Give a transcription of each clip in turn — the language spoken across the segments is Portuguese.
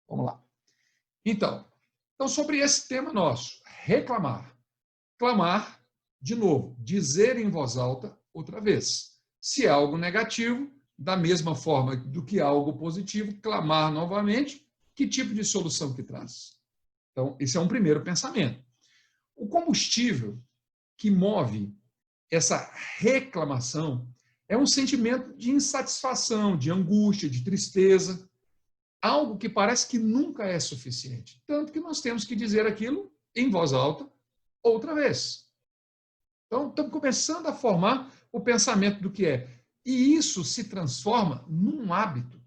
Vamos lá. Então, sobre esse tema nosso, reclamar. Clamar, de novo, dizer em voz alta outra vez. Se é algo negativo, da mesma forma do que algo positivo, clamar novamente, que tipo de solução que traz? Então, esse é um primeiro pensamento. O combustível que move essa reclamação é um sentimento de insatisfação, de angústia, de tristeza, algo que parece que nunca é suficiente. Tanto que nós temos que dizer aquilo em voz alta outra vez. Então, estamos começando a formar o pensamento do que é. E isso se transforma num hábito.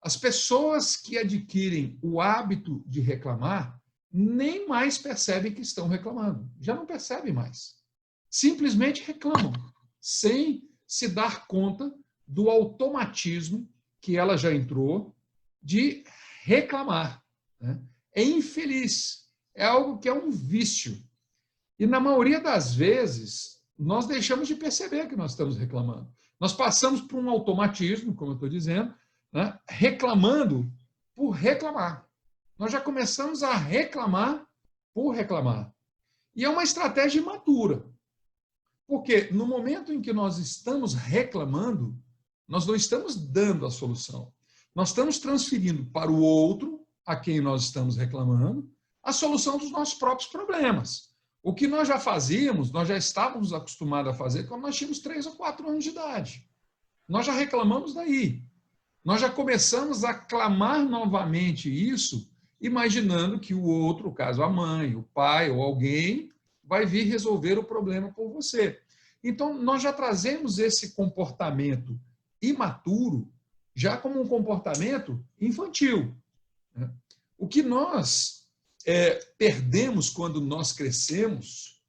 As pessoas que adquirem o hábito de reclamar nem mais percebem que estão reclamando. Já não percebem mais. Simplesmente reclamam, sem se dar conta do automatismo que ela já entrou de reclamar. Né? É infeliz. É algo que é um vício. E, na maioria das vezes, nós deixamos de perceber que nós estamos reclamando. Nós passamos por um automatismo, como eu estou dizendo, né? Reclamando por reclamar. Nós já começamos a reclamar por reclamar. E é uma estratégia imatura. Porque no momento em que nós estamos reclamando, nós não estamos dando a solução. Nós estamos transferindo para o outro, a quem nós estamos reclamando, a solução dos nossos próprios problemas. O que nós já fazíamos, nós já estávamos acostumados a fazer quando nós tínhamos 3 ou 4 anos de idade. Nós já reclamamos daí. Nós já começamos a clamar novamente isso, imaginando que o outro, no caso a mãe, o pai ou alguém, vai vir resolver o problema por você. Então, nós já trazemos esse comportamento imaturo já como um comportamento infantil. Né? O que nós perdemos quando nós crescemos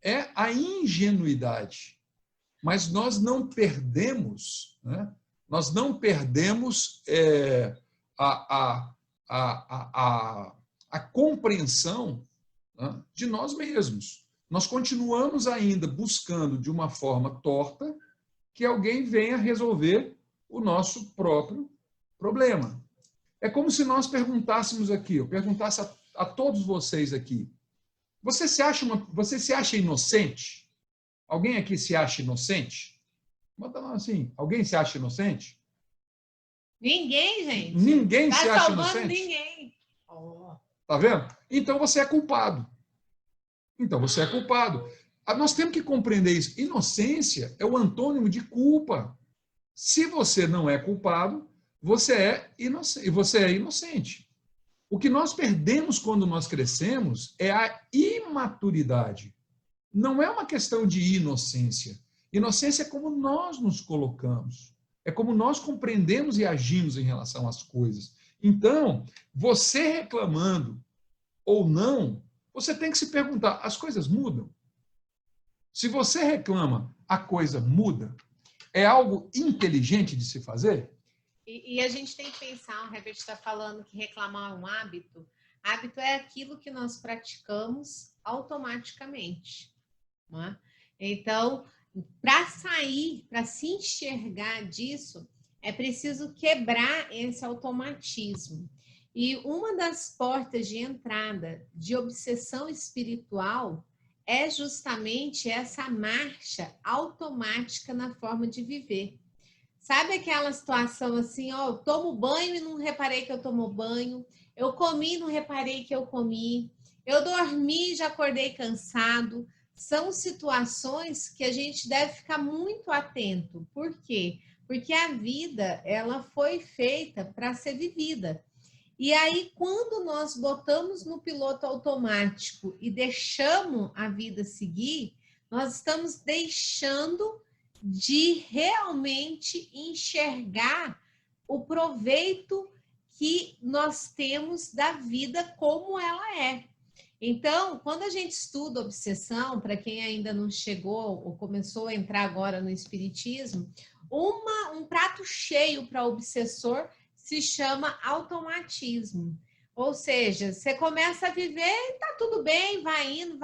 é a ingenuidade. Mas nós não perdemos, né? Nós não perdemos a compreensão, né, de nós mesmos. Nós continuamos ainda buscando de uma forma torta que alguém venha resolver o nosso próprio problema. É como se nós perguntássemos aqui, eu perguntasse a todos vocês aqui, você se acha inocente? Alguém aqui se acha inocente? Bota lá assim, alguém se acha inocente? Ninguém, gente. Ninguém se acha salvando inocente? Ninguém. Tá vendo? Então você é culpado. Nós temos que compreender isso. Inocência é o antônimo de culpa. Se você não é culpado, você é inocente. O que nós perdemos quando nós crescemos é a imaturidade. Não é uma questão de inocência. Inocência é como nós nos colocamos. É como nós compreendemos e agimos em relação às coisas. Então, você reclamando ou não, você tem que se perguntar, as coisas mudam? Se você reclama, a coisa muda? É algo inteligente de se fazer? E a gente tem que pensar, o Herbert está falando que reclamar é um hábito. Hábito é aquilo que nós praticamos automaticamente. Não é? Então, para sair, para se enxergar disso, é preciso quebrar esse automatismo. E uma das portas de entrada de obsessão espiritual é justamente essa marcha automática na forma de viver. Sabe aquela situação assim, ó, eu tomo banho e não reparei que eu tomo banho, eu comi e não reparei que eu comi, eu dormi e já acordei cansado. São situações que a gente deve ficar muito atento. Por quê? Porque a vida, ela foi feita para ser vivida. E aí, quando nós botamos no piloto automático e deixamos a vida seguir, nós estamos deixando de realmente enxergar o proveito que nós temos da vida como ela é. Então, quando a gente estuda obsessão, para quem ainda não chegou ou começou a entrar agora no espiritismo, um prato cheio para obsessor se chama automatismo. Ou seja, você começa a viver e tá tudo bem, vai indo,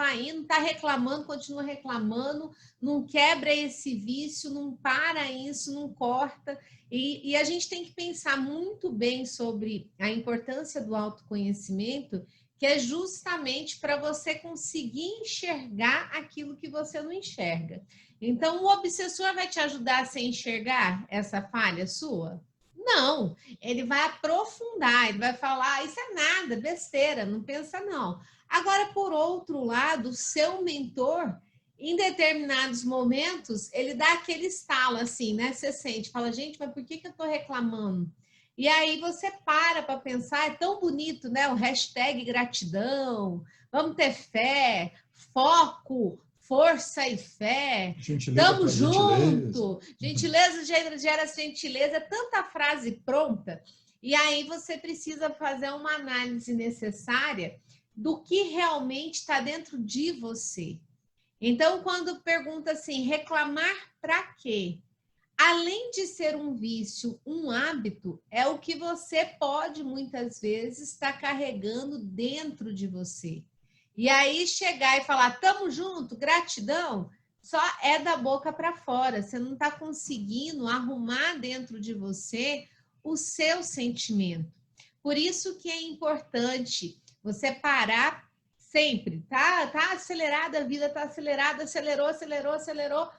tá reclamando, continua reclamando, não quebra esse vício, não para isso, não corta. E a gente tem que pensar muito bem sobre a importância do autoconhecimento, que é justamente para você conseguir enxergar aquilo que você não enxerga. Então, o obsessor vai te ajudar a se enxergar essa falha sua? Não, ele vai aprofundar, ele vai falar, isso é nada, besteira, não pensa não. Agora, por outro lado, o seu mentor, em determinados momentos, ele dá aquele estalo assim, né? Você sente, fala, gente, mas por que eu tô reclamando? E aí você para pensar, é tão bonito, né? O hashtag gratidão, vamos ter fé, foco, força e fé, tamo junto, gentileza gera gentileza, é tanta frase pronta, e aí você precisa fazer uma análise necessária do que realmente está dentro de você. Então, quando pergunta assim, reclamar para quê? Além de ser um vício, um hábito, é o que você pode, muitas vezes, estar carregando dentro de você. E aí chegar e falar, tamo junto, gratidão, só é da boca para fora. Você não está conseguindo arrumar dentro de você o seu sentimento. Por isso que é importante você parar sempre. Tá acelerada a vida, tá acelerada, acelerou.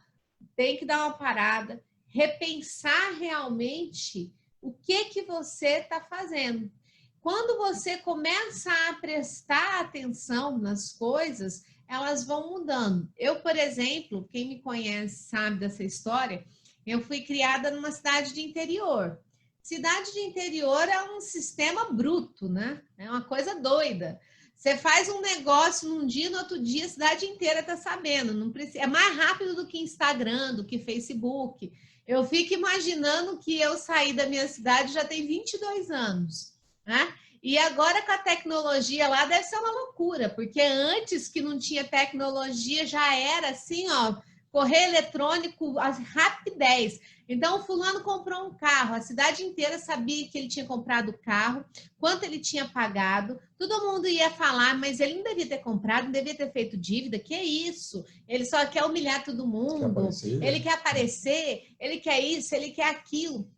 Tem que dar uma parada, repensar realmente o que você está fazendo. Quando você começa a prestar atenção nas coisas, elas vão mudando. Eu, por exemplo, quem me conhece sabe dessa história, eu fui criada numa cidade de interior. Cidade de interior é um sistema bruto, né? É uma coisa doida. Você faz um negócio num dia, no outro dia a cidade inteira está sabendo. Não precisa, é mais rápido do que Instagram, do que Facebook. Eu fico imaginando que eu saí da minha cidade já tem 22 anos, né? E agora com a tecnologia lá deve ser uma loucura, porque antes que não tinha tecnologia já era assim, ó, correio eletrônico, a rapidez. Então, o fulano comprou um carro, a cidade inteira sabia que ele tinha comprado o carro, quanto ele tinha pagado, todo mundo ia falar, mas ele não devia ter comprado, não devia ter feito dívida, que isso? Ele só quer humilhar todo mundo, ele quer aparecer, ele quer isso, ele quer aquilo.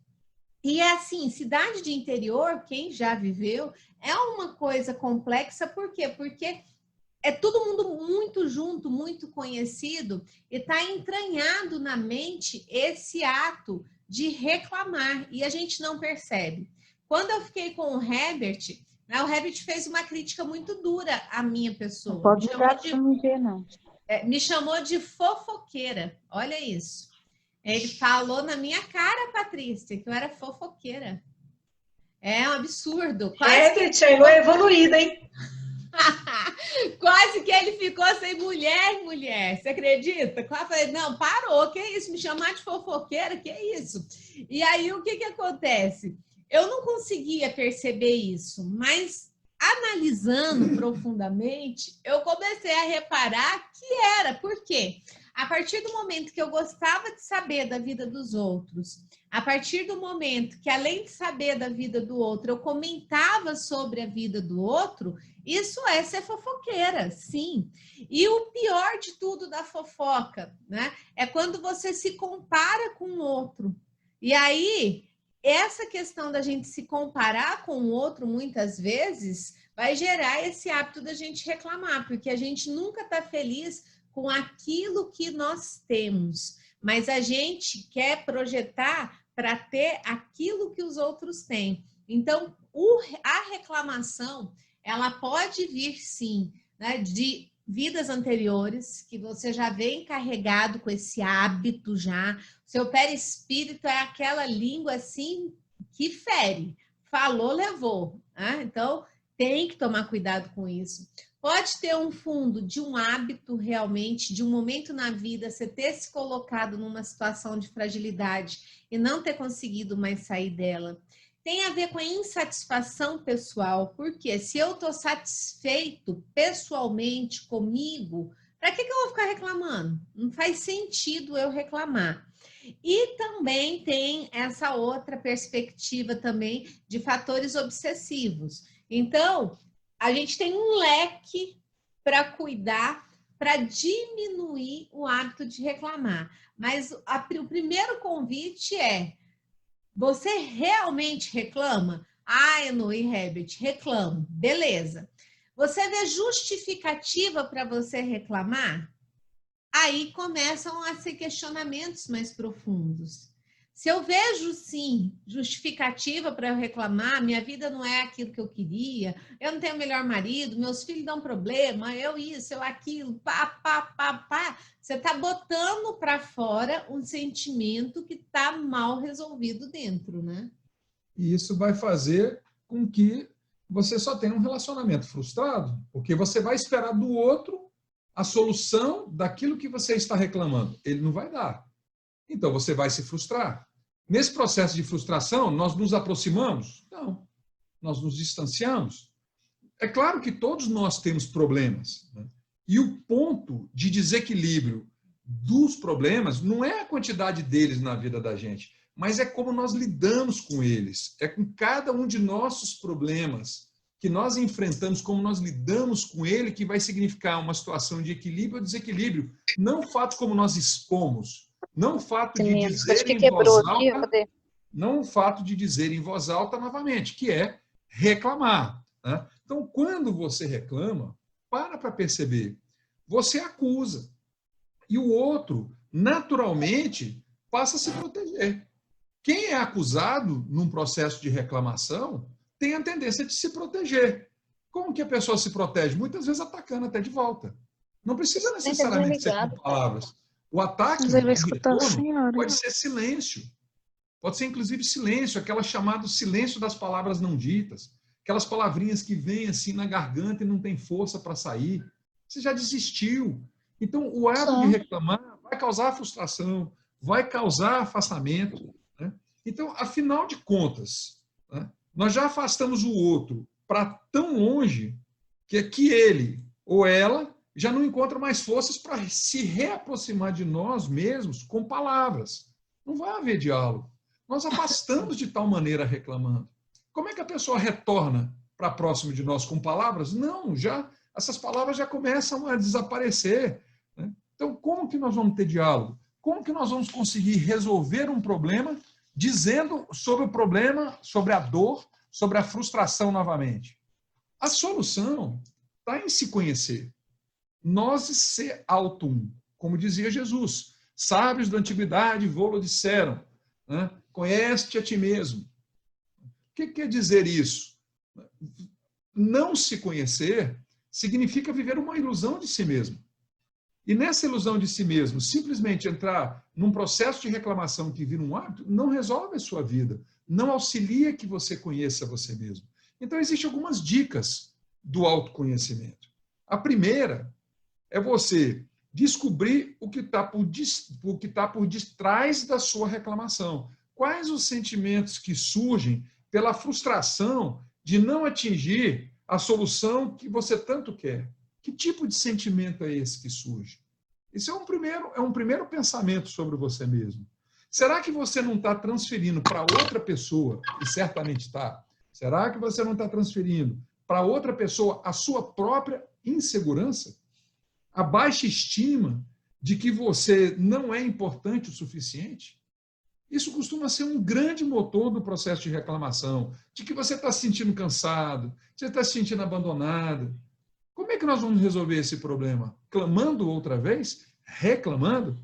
E é assim, cidade de interior, quem já viveu, é uma coisa complexa, por quê? Porque é todo mundo muito junto, muito conhecido, e está entranhado na mente esse ato de reclamar, e a gente não percebe. Quando eu fiquei com o Herbert, né, o Herbert fez uma crítica muito dura à minha pessoa. Não pode ligar para não ver, não. Me chamou de fofoqueira, olha isso. Ele falou na minha cara, Patrícia, que eu era fofoqueira. É um absurdo. Herbert, chegou evoluída, hein? Quase que ele ficou sem mulher. Você acredita? Eu falei, não, parou, que isso? Me chamar de fofoqueira, que isso? E aí, o que acontece? Eu não conseguia perceber isso, mas analisando profundamente, eu comecei a reparar que era. Por quê? A partir do momento que eu gostava de saber da vida dos outros, a partir do momento que, além de saber da vida do outro, eu comentava sobre a vida do outro, isso é ser fofoqueira, sim. E o pior de tudo da fofoca, né, é quando você se compara com o outro. E aí, essa questão da gente se comparar com o outro, muitas vezes, vai gerar esse hábito da gente reclamar, porque a gente nunca está feliz com aquilo que nós temos, mas a gente quer projetar para ter aquilo que os outros têm. Então, a reclamação, ela pode vir, sim, né, de vidas anteriores, que você já vem carregado com esse hábito já. Seu perispírito é aquela língua, assim, que fere. Falou, levou. Né? Então, tem que tomar cuidado com isso. Pode ter um fundo de um hábito realmente, de um momento na vida, você ter se colocado numa situação de fragilidade e não ter conseguido mais sair dela. Tem a ver com a insatisfação pessoal, porque se eu estou satisfeito pessoalmente comigo, para que eu vou ficar reclamando? Não faz sentido eu reclamar. E também tem essa outra perspectiva também de fatores obsessivos, Então, a gente tem um leque para cuidar, para diminuir o hábito de reclamar. Mas o primeiro convite é: você realmente reclama? Ah, Eno e Herbert, reclamo. Beleza. Você vê justificativa para você reclamar? Aí começam a ser questionamentos mais profundos. Se eu vejo, sim, justificativa para eu reclamar, minha vida não é aquilo que eu queria, eu não tenho o melhor marido, meus filhos dão problema, eu isso, eu aquilo, pá. Você está botando para fora um sentimento que está mal resolvido dentro, né? E isso vai fazer com que você só tenha um relacionamento frustrado, porque você vai esperar do outro a solução daquilo que você está reclamando. Ele não vai dar. Então, você vai se frustrar. Nesse processo de frustração, nós nos aproximamos? Não. Nós nos distanciamos. É claro que todos nós temos problemas, né? E o ponto de desequilíbrio dos problemas não é a quantidade deles na vida da gente, mas é como nós lidamos com eles. É com cada um de nossos problemas que nós enfrentamos, como nós lidamos com ele, que vai significar uma situação de equilíbrio ou desequilíbrio. Não o fato como nós expomos, não o fato de dizer em voz alta, não o fato de dizer em voz alta novamente, que é reclamar, né? Então, quando você reclama, para perceber, você acusa. E o outro, naturalmente, passa a se proteger. Quem é acusado num processo de reclamação tem a tendência de se proteger. Como que a pessoa se protege? Muitas vezes atacando até de volta. Não precisa necessariamente ser com palavras. O ataque de retorno pode ser silêncio. Pode ser, inclusive, silêncio, aquela chamada silêncio das palavras não ditas, aquelas palavrinhas que vêm assim na garganta e não tem força para sair. Você já desistiu. Então, o ato de reclamar vai causar frustração, vai causar afastamento, né? Então, afinal de contas, né, nós já afastamos o outro para tão longe que ele ou ela já não encontra mais forças para se reaproximar de nós mesmos com palavras. Não vai haver diálogo. Nós afastamos de tal maneira reclamando. Como é que a pessoa retorna para próximo de nós com palavras? Não, já essas palavras já começam a desaparecer, né? Então, como que nós vamos ter diálogo? Como que nós vamos conseguir resolver um problema dizendo sobre o problema, sobre a dor, sobre a frustração novamente? A solução está em se conhecer. Nós se autum, como dizia Jesus. Sábios da antiguidade vô-lo disseram, né? Conhece-te a ti mesmo. O que quer dizer isso? Não se conhecer significa viver uma ilusão de si mesmo. E nessa ilusão de si mesmo, simplesmente entrar num processo de reclamação que vira um hábito, não resolve a sua vida, não auxilia que você conheça você mesmo. Então, existem algumas dicas do autoconhecimento. A primeira é você descobrir o que está por detrás da sua reclamação. Quais os sentimentos que surgem pela frustração de não atingir a solução que você tanto quer? Que tipo de sentimento é esse que surge? Esse é um primeiro pensamento sobre você mesmo. Será que você não está transferindo para outra pessoa, e certamente está, será que você não está transferindo para outra pessoa a sua própria insegurança? A baixa estima de que você não é importante o suficiente? Isso costuma ser um grande motor do processo de reclamação, de que você está se sentindo cansado, você está se sentindo abandonado. Como é que nós vamos resolver esse problema? Clamando outra vez? Reclamando?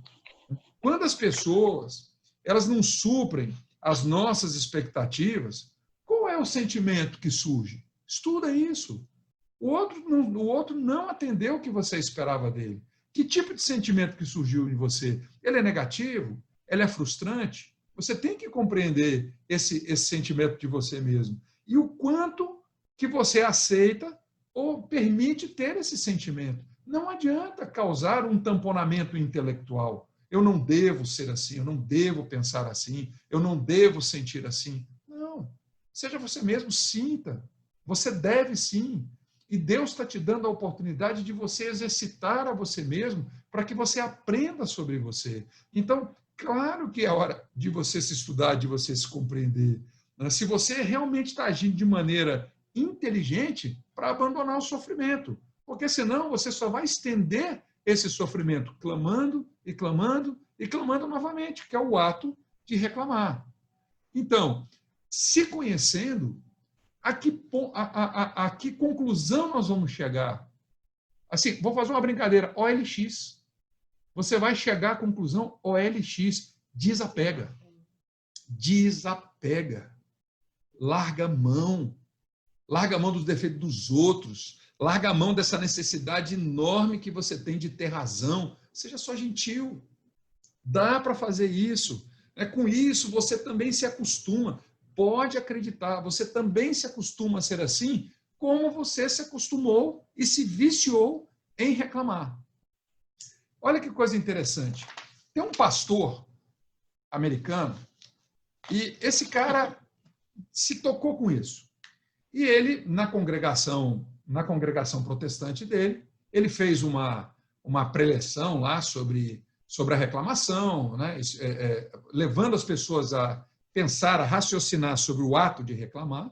Quando as pessoas elas não suprem as nossas expectativas, qual é o sentimento que surge? Estuda isso. O outro não atendeu o que você esperava dele. Que tipo de sentimento que surgiu em você? Ele é negativo? Ele é frustrante? Você tem que compreender esse sentimento de você mesmo. E o quanto que você aceita ou permite ter esse sentimento. Não adianta causar um tamponamento intelectual. Eu não devo ser assim, eu não devo pensar assim, eu não devo sentir assim. Não. Seja você mesmo, sinta. Você deve sim. E Deus está te dando a oportunidade de você exercitar a você mesmo para que você aprenda sobre você. Então, claro que é hora de você se estudar, de você se compreender. Se você realmente está agindo de maneira inteligente para abandonar o sofrimento. Porque senão você só vai estender esse sofrimento clamando e clamando e clamando novamente, que é o ato de reclamar. Então, se conhecendo, a que conclusão nós vamos chegar? Assim, vou fazer uma brincadeira, OLX. Você vai chegar à conclusão OLX, desapega. Desapega. Larga a mão dos defeitos dos outros, larga a mão dessa necessidade enorme que você tem de ter razão. Seja só gentil. Dá para fazer isso. Com isso, você também se acostuma. Pode acreditar, você também se acostuma a ser assim, como você se acostumou e se viciou em reclamar. Olha que coisa interessante. Tem um pastor americano e esse cara se tocou com isso. E ele, na congregação protestante dele, ele fez uma preleção lá sobre a reclamação, né? Levando as pessoas a pensar, a raciocinar sobre o ato de reclamar.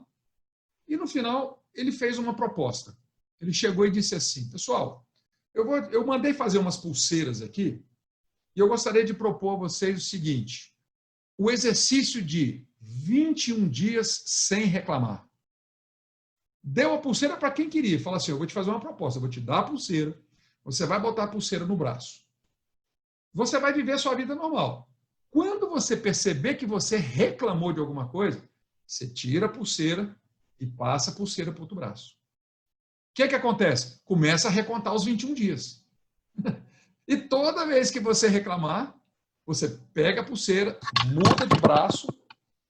E, no final, ele fez uma proposta. Ele chegou e disse assim, pessoal, eu mandei fazer umas pulseiras aqui e eu gostaria de propor a vocês o seguinte, o exercício de 21 dias sem reclamar. Deu a pulseira para quem queria. Fala assim, eu vou te fazer uma proposta, eu vou te dar a pulseira, você vai botar a pulseira no braço. Você vai viver a sua vida normal. Quando você perceber que você reclamou de alguma coisa, você tira a pulseira e passa a pulseira para o outro braço. O que acontece? Começa a recontar os 21 dias. E toda vez que você reclamar, você pega a pulseira, muda de braço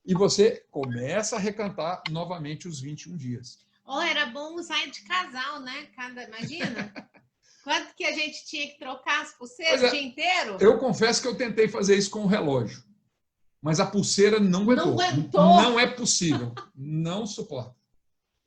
e você começa a recontar novamente os 21 dias. Era bom usar de casal, né? Imagina? Quanto que a gente tinha que trocar as pulseiras o dia inteiro? Eu confesso que eu tentei fazer isso com o relógio. Mas a pulseira não aguentou. Não aguentou? Não é possível. Não suporta.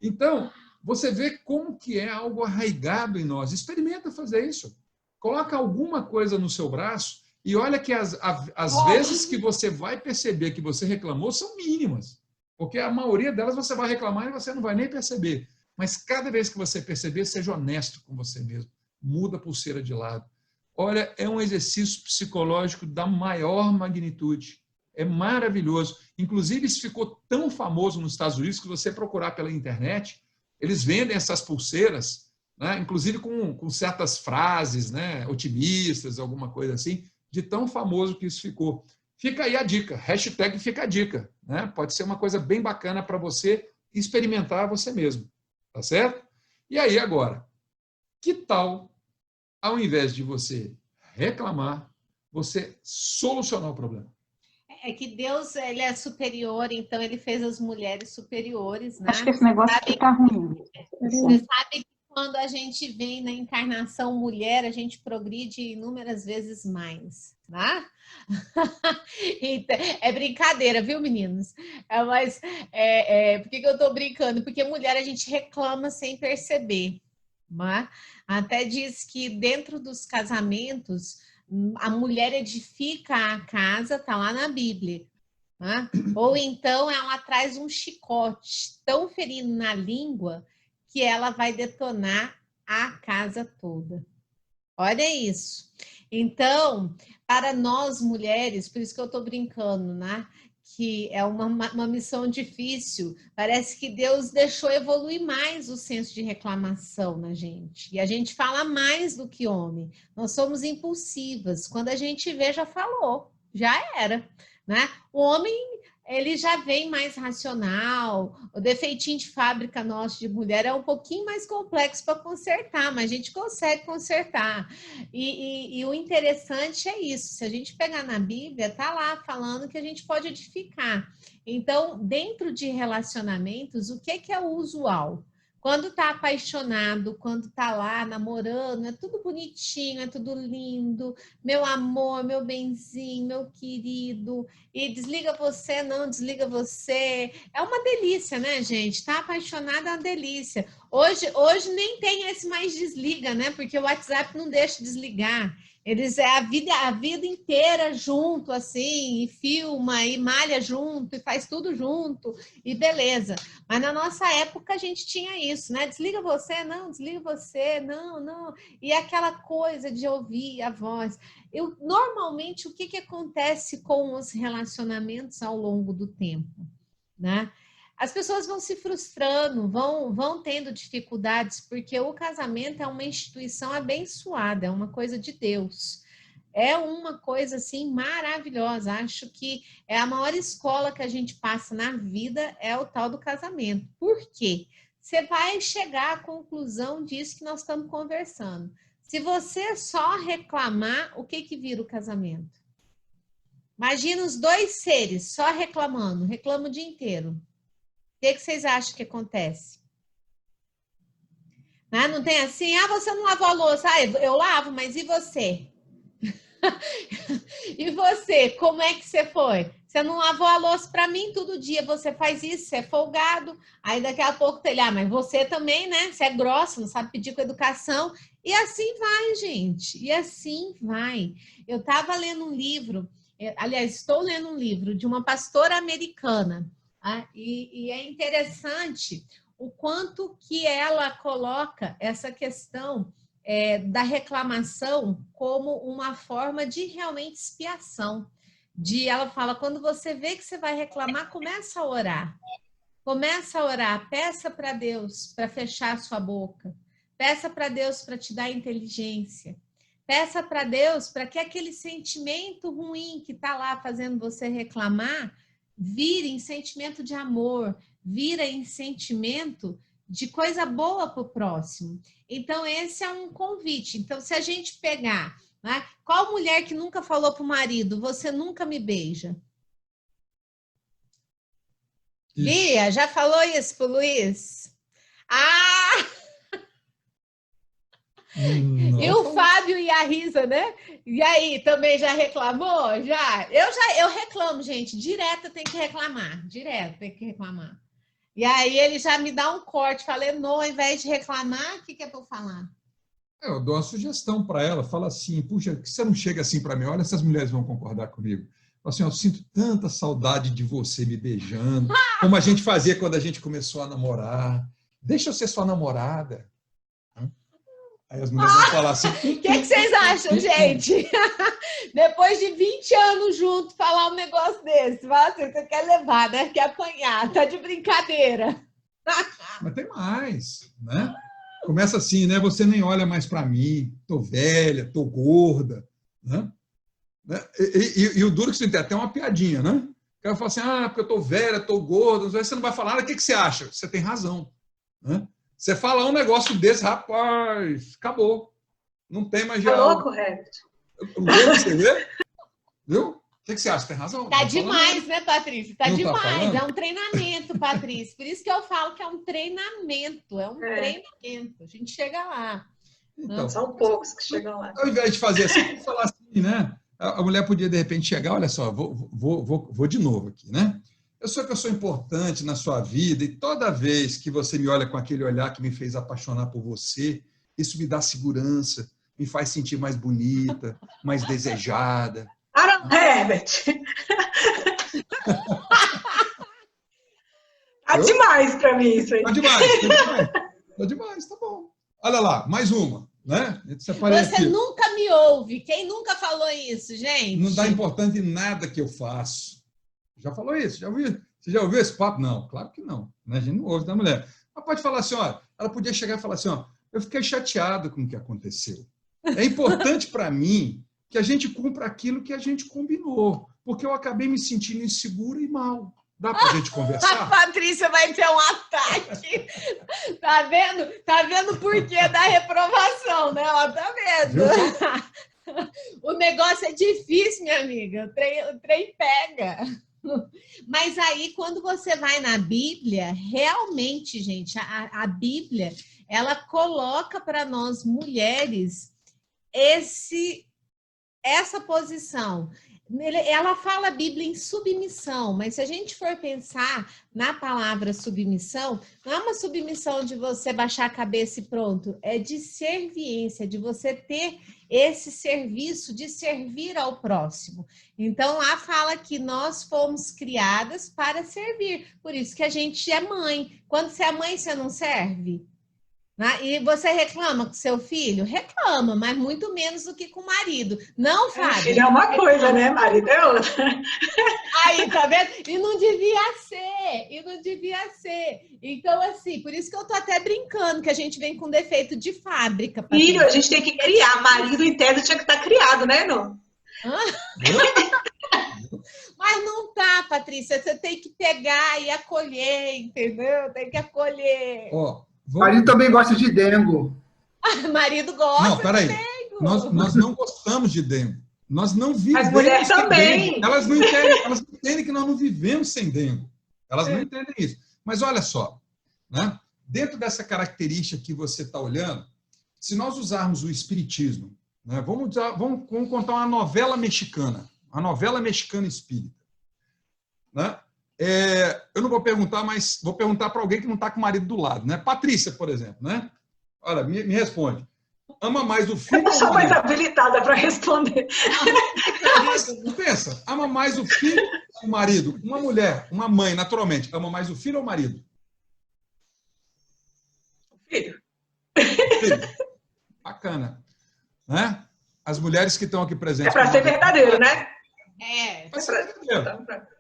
Então, você vê como que é algo arraigado em nós. Experimenta fazer isso. Coloca alguma coisa no seu braço e olha que as vezes que você vai perceber que você reclamou são mínimas. Porque a maioria delas você vai reclamar e você não vai nem perceber. Mas cada vez que você perceber, seja honesto com você mesmo. Muda a pulseira de lado. Olha, é um exercício psicológico da maior magnitude. É maravilhoso. Inclusive, isso ficou tão famoso nos Estados Unidos que você procurar pela internet, eles vendem essas pulseiras, né, inclusive com certas frases, né, otimistas, alguma coisa assim, de tão famoso que isso ficou. Fica aí a dica, hashtag fica a dica. Né? Pode ser uma coisa bem bacana para você experimentar você mesmo. Tá certo? E aí, agora, que tal, ao invés de você reclamar, você solucionar o problema? É que Deus, ele é superior, então ele fez as mulheres superiores, né? Acho que esse negócio aqui tá ruim. Você sabe que quando a gente vem na encarnação mulher, a gente progride inúmeras vezes mais, né? Então, é brincadeira, viu, meninos? Mas por que eu tô brincando? Porque mulher a gente reclama sem perceber, né? Até diz que dentro dos casamentos a mulher edifica a casa, tá lá na Bíblia, né? Ou então ela traz um chicote tão ferido na língua que ela vai detonar a casa toda. Olha isso. Então, para nós mulheres, por isso que eu tô brincando, né? Que é uma missão difícil. Parece que Deus deixou evoluir mais o senso de reclamação na gente. E a gente fala mais do que homem. Nós somos impulsivas. Quando a gente vê, já falou. Já era, né? O homem, ele já vem mais racional. O defeitinho de fábrica nosso de mulher é um pouquinho mais complexo para consertar, mas a gente consegue consertar. E o interessante é isso. Se a gente pegar na Bíblia, tá lá falando que a gente pode edificar. Então, dentro de relacionamentos, o que é o usual? Quando tá apaixonado, quando tá lá namorando, é tudo bonitinho, é tudo lindo, meu amor, meu benzinho, meu querido, e desliga você, não desliga você. É uma delícia, né, gente? Tá apaixonado é uma delícia. Hoje nem tem esse mais desliga, né? Porque o WhatsApp não deixa desligar. Eles é a vida inteira junto, assim, e filma, e malha junto, e faz tudo junto, e beleza. Mas na nossa época a gente tinha isso, né? Desliga você, não, desliga você, não, não. E aquela coisa de ouvir a voz. Normalmente, o que acontece com os relacionamentos ao longo do tempo, né? As pessoas vão se frustrando, vão tendo dificuldades, porque o casamento é uma instituição abençoada, é uma coisa de Deus. É uma coisa, assim, maravilhosa. Acho que é a maior escola que a gente passa na vida, é o tal do casamento. Por quê? Você vai chegar à conclusão disso que nós estamos conversando. Se você só reclamar, o que vira o casamento? Imagina os dois seres só reclamando, reclamam o dia inteiro. O que vocês acham que acontece? Não tem assim, você não lavou a louça. Eu lavo, mas e você? E você, como é que você foi? Você não lavou a louça para mim todo dia, você faz isso, você é folgado. Aí daqui a pouco tem mas você também, né? Você é grossa, não sabe pedir com educação. E assim vai, gente. E assim vai. Eu estava lendo um livro, aliás, estou lendo um livro de uma pastora americana. E é interessante o quanto que ela coloca essa questão da reclamação como uma forma de realmente expiação. Ela fala, quando você vê que você vai reclamar, começa a orar. Começa a orar, peça para Deus para fechar a sua boca. Peça para Deus para te dar inteligência. Peça para Deus para que aquele sentimento ruim que está lá fazendo você reclamar vira em sentimento de amor, vira em sentimento de coisa boa para o próximo. Então, esse é um convite. Então, se a gente pegar, né, qual mulher que nunca falou para o marido, você nunca me beija? Isso. Bia, já falou isso para o Luiz? E o Fábio e a Risa, né? E aí, também já reclamou? Eu reclamo, gente. Direto tem que reclamar. Direto tem que reclamar. E aí ele já me dá um corte. Falei, não, ao invés de reclamar, o que é para eu falar? Eu dou uma sugestão para ela. Fala assim, puxa, que você não chega assim para mim? Olha, essas mulheres vão concordar comigo. Fala assim, eu sinto tanta saudade de você me beijando, como a gente fazia quando a gente começou a namorar. Deixa eu ser sua namorada. Aí as mulheres vão falar assim... O que vocês acham, gente? Depois de 20 anos juntos, falar um negócio desse. Fala assim, você quer levar, né? Quer apanhar, tá de brincadeira. Mas tem mais, né? Começa assim, né? Você nem olha mais para mim, tô velha, tô gorda, né? E o duro que você tem até uma piadinha, né? O cara fala assim, porque eu tô velha, tô gorda, você não vai falar, o que você acha? Você tem razão, né? Você fala um negócio desse, rapaz, acabou. Não tem mais diálogo. Falou correto. Você vê? Viu? O que você acha? Tem razão? Tá demais, né, Patrícia? Tá demais. Tá é um treinamento, Patrícia. Por isso que eu falo que é um treinamento. É um treinamento. A gente chega lá. Então, são poucos que chegam lá. Ao invés de fazer assim, vamos falar assim, né? A mulher podia, de repente, chegar, olha só, vou de novo aqui, né? Eu sei que eu sou importante na sua vida e toda vez que você me olha com aquele olhar que me fez apaixonar por você, isso me dá segurança, me faz sentir mais bonita, mais desejada. Aaron Herbert! Tá demais para mim isso aí. Tá demais, tá bom. Olha lá, mais uma, né? Você nunca me ouve. Quem nunca falou isso, gente? Não dá importância em nada que eu faço. Já falou isso? Já ouviu? Você já ouviu esse papo? Não, claro que não. Né? A gente não ouve da mulher. Ela pode falar assim, ó, ela podia chegar e falar assim, ó, eu fiquei chateado com o que aconteceu. É importante para mim que a gente cumpra aquilo que a gente combinou, porque eu acabei me sentindo insegura e mal. Dá para a gente conversar? A Patrícia vai ter um ataque. Tá vendo? Tá vendo o porquê da reprovação, né? Ela tá vendo. O negócio é difícil, minha amiga. O trem pega. Mas aí, quando você vai na Bíblia, realmente, gente, a Bíblia, ela coloca para nós mulheres essa posição. ela fala a Bíblia em submissão, mas se a gente for pensar na palavra submissão, não é uma submissão de você baixar a cabeça e pronto, é de serviência, de você ter esse serviço de servir ao próximo. Então, lá fala que nós fomos criadas para servir, por isso que a gente é mãe. Quando você é mãe, você não serve? E você reclama com seu filho? Reclama, mas muito menos do que com o marido. Não, Fábio? Filho é uma coisa, né? Marido é outra. Aí, tá vendo? E não devia ser. Então, assim, por isso que eu tô até brincando, que a gente vem com defeito de fábrica. Filho, a gente tem que criar. Marido, em tese, tinha que estar criado, né, não? Mas não tá, Patrícia. Você tem que pegar e acolher, entendeu? Tem que acolher. Marido também gosta de dengo. Marido gosta. Não, peraí. Nós não gostamos de dengo. Nós não vivemos. As mulheres sem também. dengo. Elas não entendem que nós não vivemos sem dengo. Elas não entendem isso. Mas olha só, né? Dentro dessa característica que você está olhando, se nós usarmos o espiritismo, né? Vamos contar uma novela mexicana espírita, né? Eu não vou perguntar, mas vou perguntar para alguém que não está com o marido do lado, né? Patrícia, por exemplo, né? Olha, me responde. Ama mais o filho Eu ou sou o mais marido? habilitada para responder. Pensa, ama mais o filho ou o marido? Uma mulher, uma mãe, naturalmente, ama mais o filho ou o marido? Filho. Filho. Bacana. Né? As mulheres que estão aqui É presentes. para ser verdadeiro, né? Vai ser verdadeiro.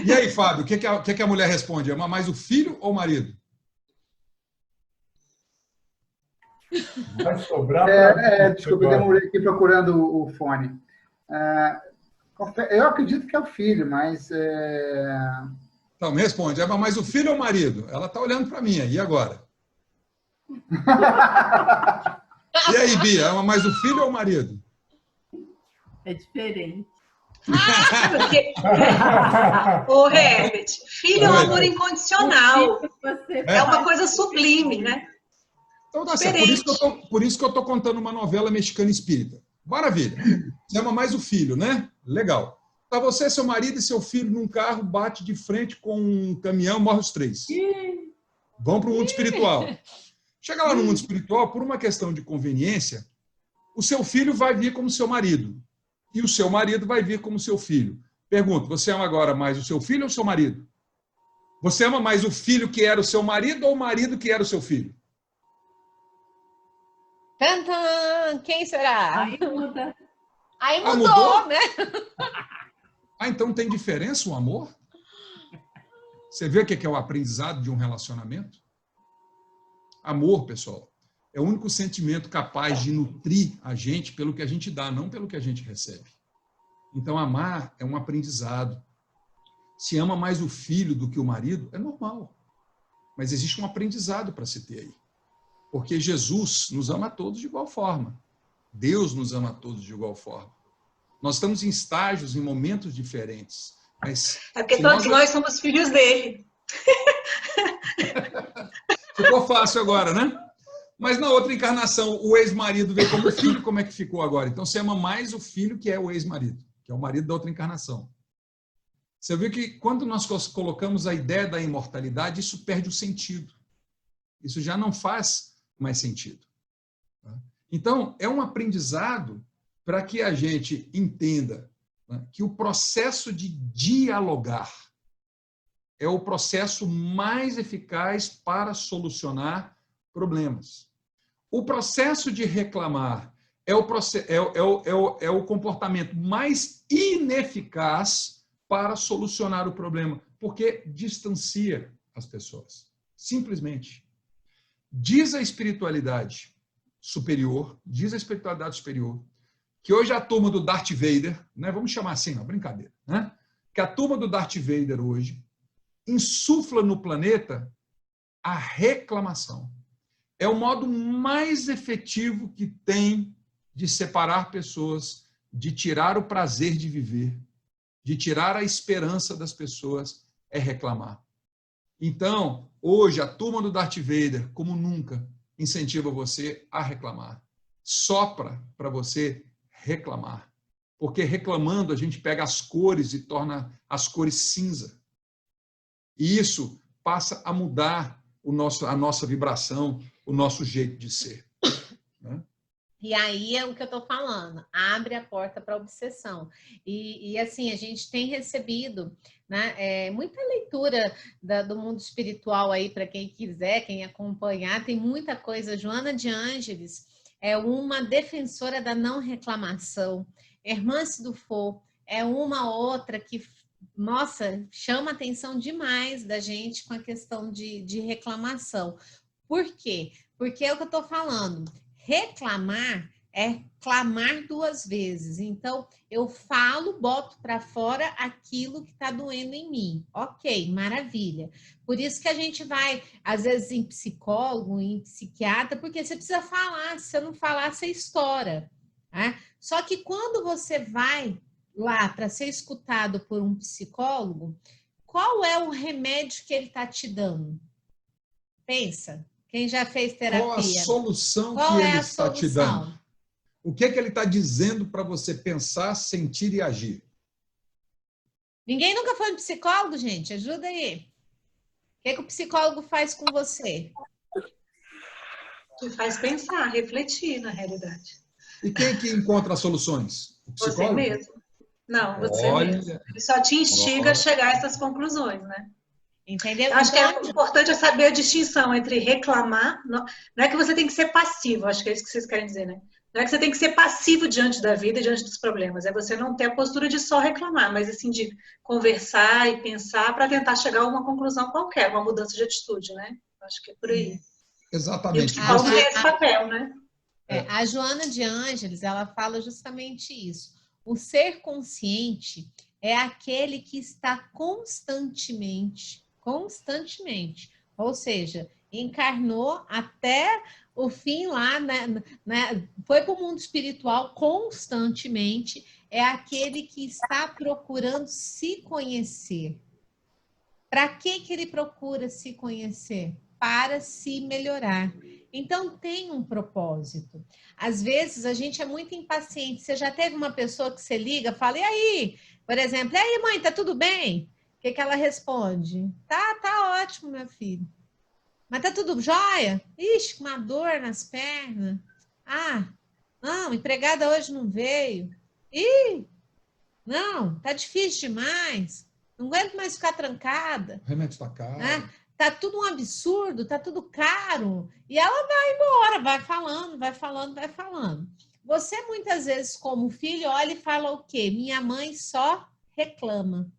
E aí, Fábio, o que a mulher responde? Ama mais o filho ou o marido? Vai sobrar Desculpa, eu demorei aqui procurando o fone. Eu acredito que é o filho, mas... Então, me responde. Ama mais o filho ou o marido? Ela está olhando para mim. E agora? E aí, Bia? Ama mais o filho ou o marido? É diferente. Porque... Ô, Herbert, filho é um amor incondicional. É uma coisa sublime, né? Então, tá certo. Por isso que eu estou contando uma novela mexicana espírita. Maravilha. Você ama mais o filho, né? Legal. Tá você, seu marido e seu filho num carro, bate de frente com um caminhão, morre os três. Vão para o mundo espiritual. Chega lá no mundo espiritual, por uma questão de conveniência, o seu filho vai vir como seu marido. E o seu marido vai vir como seu filho. Pergunto, você ama agora mais o seu filho ou o seu marido? Você ama mais o filho que era o seu marido ou o marido que era o seu filho? Tantan, quem será? Aí muda. Aí mudou, mudou? né? Então tem diferença o amor? Você vê o que é o aprendizado de um relacionamento? Amor, pessoal, é o único sentimento capaz de nutrir a gente pelo que a gente dá, não pelo que a gente recebe. Então, amar é um aprendizado. Se ama mais o filho do que o marido, é normal. Mas existe um aprendizado para se ter aí. Porque Jesus nos ama a todos de igual forma. Deus nos ama a todos de igual forma. Nós estamos em estágios, em momentos diferentes. Mas é porque todos nós somos filhos dele. Ficou fácil agora, né? Mas na outra encarnação, o ex-marido veio como filho, como é que ficou agora? Então você ama mais o filho que é o ex-marido, que é o marido da outra encarnação. Você viu que quando nós colocamos a ideia da imortalidade, isso perde o sentido. Isso já não faz mais sentido. Então, é um aprendizado para que a gente entenda, né, que o processo de dialogar é o processo mais eficaz para solucionar problemas. O processo de reclamar é o comportamento mais ineficaz para solucionar o problema, porque distancia as pessoas. Simplesmente. Diz a espiritualidade superior, que hoje a turma do Darth Vader, né, vamos chamar assim, não, brincadeira, né, que a turma do Darth Vader hoje insufla no planeta a reclamação. É o modo mais efetivo que tem de separar pessoas, de tirar o prazer de viver, de tirar a esperança das pessoas, é reclamar. Então, hoje, a turma do Darth Vader, como nunca, incentiva você a reclamar. Sopra para você reclamar. Porque reclamando a gente pega as cores e torna as cores cinza. E isso passa a mudar a nossa vibração, o nosso jeito de ser. Né? E aí é o que eu estou falando, abre a porta para a obsessão. E assim, a gente tem recebido, né, muita leitura do mundo espiritual aí, para quem quiser, quem acompanhar, tem muita coisa. Joana de Ângeles é uma defensora da não reclamação. Hermance Dufour é uma outra que, nossa, chama a atenção demais da gente com a questão de reclamação. Por quê? Porque é o que eu estou falando. Reclamar é clamar duas vezes. Então, eu falo, boto para fora aquilo que está doendo em mim. Ok, maravilha. Por isso que a gente vai, às vezes, em psicólogo, em psiquiatra, porque você precisa falar. Se você não falar, você estoura. Né? Só que quando você vai lá para ser escutado por um psicólogo, qual é o remédio que ele está te dando? Pensa. Quem já fez terapia? Qual a solução Qual que é ele a está te solução? dando? O que é que ele está dizendo para você pensar, sentir e agir? Ninguém nunca foi um psicólogo, gente? Ajuda aí. O que é que o psicólogo faz com você? Te faz pensar, refletir na realidade. E quem é que encontra as soluções? O Você psicólogo? mesmo. Não, você Olha, mesmo. Ele só te instiga a chegar a essas conclusões, né? Entendeu? Eu acho que Então, é importante é saber a distinção entre reclamar, não é que você tem que ser passivo, acho que é isso que vocês querem dizer, né? Não é que você tem que ser passivo diante da vida e diante dos problemas, é você não ter a postura de só reclamar, mas assim, de conversar e pensar para tentar chegar a uma conclusão qualquer, uma mudança de atitude, né? Acho que é por aí. exatamente. E o psicólogo tem esse papel, né? a Joana de Ângeles, ela fala justamente isso. O ser consciente é aquele que está constantemente, ou seja, encarnou até o fim lá, foi para o mundo espiritual constantemente, é aquele que está procurando se conhecer. Para que ele procura se conhecer? Para se melhorar. Então, tem um propósito. Às vezes, a gente é muito impaciente. Você já teve uma pessoa que você liga, fala, e aí? Por exemplo, e aí, mãe, tá tudo bem? O que ela responde? Tá ótimo, meu filho. Mas tá tudo jóia? Ixi, uma dor nas pernas. Ah, não, empregada hoje não veio. Ih, não, tá difícil demais. Não aguento mais ficar trancada. O remédio está caro. Né? Tá tudo um absurdo, tá tudo caro. E ela vai embora, vai falando. Você, muitas vezes, como filho, olha e fala o quê? Minha mãe só reclama.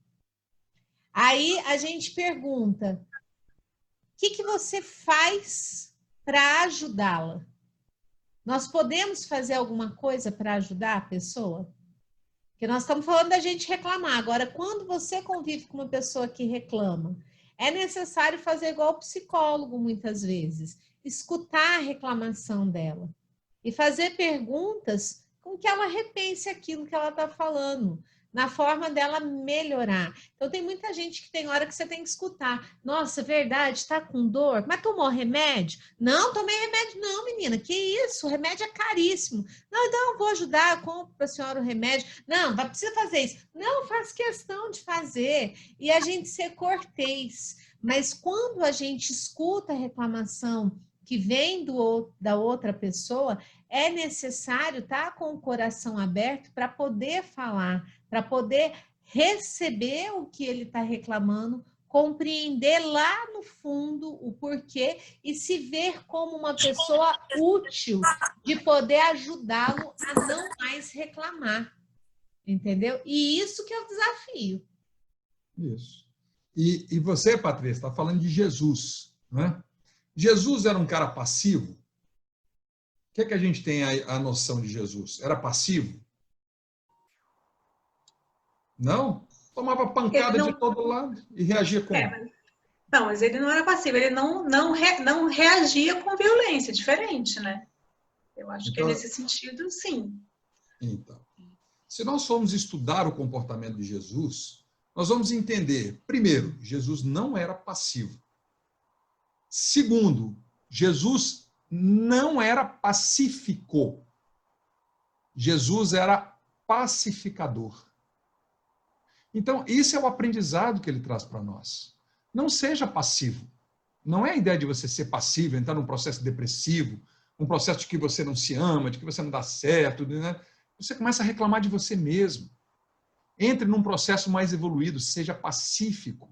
Aí a gente pergunta, o que você faz para ajudá-la? Nós podemos fazer alguma coisa para ajudar a pessoa? Porque nós estamos falando da gente reclamar. Agora, quando você convive com uma pessoa que reclama, é necessário fazer igual o psicólogo, muitas vezes. Escutar a reclamação dela. E fazer perguntas com que ela repense aquilo que ela está falando. Na forma dela melhorar. Então, tem muita gente que tem hora que você tem que escutar. Nossa, verdade, está com dor? Mas tomou remédio? Não, tomei remédio. Não, menina, que isso? O remédio é caríssimo. Não, então eu vou ajudar, eu compro para a senhora o remédio. Não, precisa fazer isso. Não, faz questão de fazer. E a gente ser cortês. Mas quando a gente escuta a reclamação que vem da outra pessoa, é necessário estar com o coração aberto para poder falar, para poder receber o que ele está reclamando, compreender lá no fundo o porquê e se ver como uma pessoa útil de poder ajudá-lo a não mais reclamar. Entendeu? E isso que é o desafio. Isso. E você, Patrícia, está falando de Jesus, não é? Jesus era um cara passivo? O que é que a gente tem a noção de Jesus? Era passivo? Não? Tomava pancada de todo lado e reagia como? Não, mas ele não era passivo, ele não reagia com violência, diferente, né? Eu acho que nesse sentido, sim. Então, se nós formos estudar o comportamento de Jesus, nós vamos entender, primeiro, Jesus não era passivo. Segundo, Jesus não era pacífico. Jesus era pacificador. Então, isso é o aprendizado que ele traz para nós. Não seja passivo. Não é a ideia de você ser passivo, entrar num processo depressivo, um processo de que você não se ama, de que você não dá certo, né? Você começa a reclamar de você mesmo. Entre num processo mais evoluído, seja pacífico.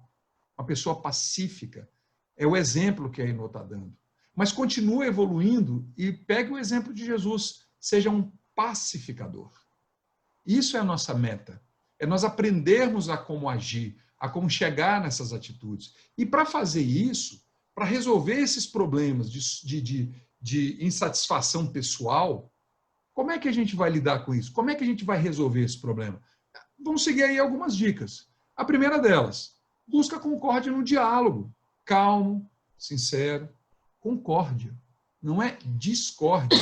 Uma pessoa pacífica é o exemplo que a Inô está dando. Mas continue evoluindo e pegue o exemplo de Jesus. Seja um pacificador. Isso é a nossa meta. É nós aprendermos a como agir, a como chegar nessas atitudes. E para fazer isso, para resolver esses problemas de insatisfação pessoal, como é que a gente vai lidar com isso? Como é que a gente vai resolver esse problema? Vamos seguir aí algumas dicas. A primeira delas, busca concórdia no diálogo. Calmo, sincero, concórdia. Não é discórdia.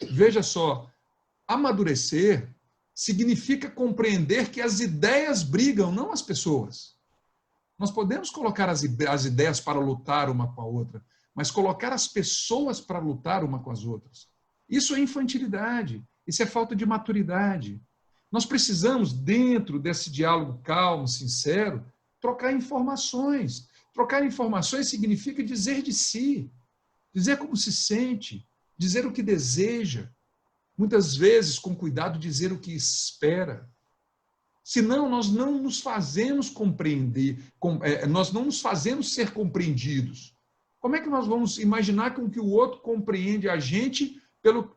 Veja só, amadurecer significa compreender que as ideias brigam, não as pessoas. Nós podemos colocar as ideias para lutar uma com a outra, mas colocar as pessoas para lutar uma com as outras. Isso é infantilidade, isso é falta de maturidade. Nós precisamos, dentro desse diálogo calmo, sincero, trocar informações. Trocar informações significa dizer de si, dizer como se sente, dizer o que deseja. Muitas vezes, com cuidado, dizer o que espera. Senão, nós não nos fazemos compreender, nós não nos fazemos ser compreendidos. Como é que nós vamos imaginar com que o outro compreende a gente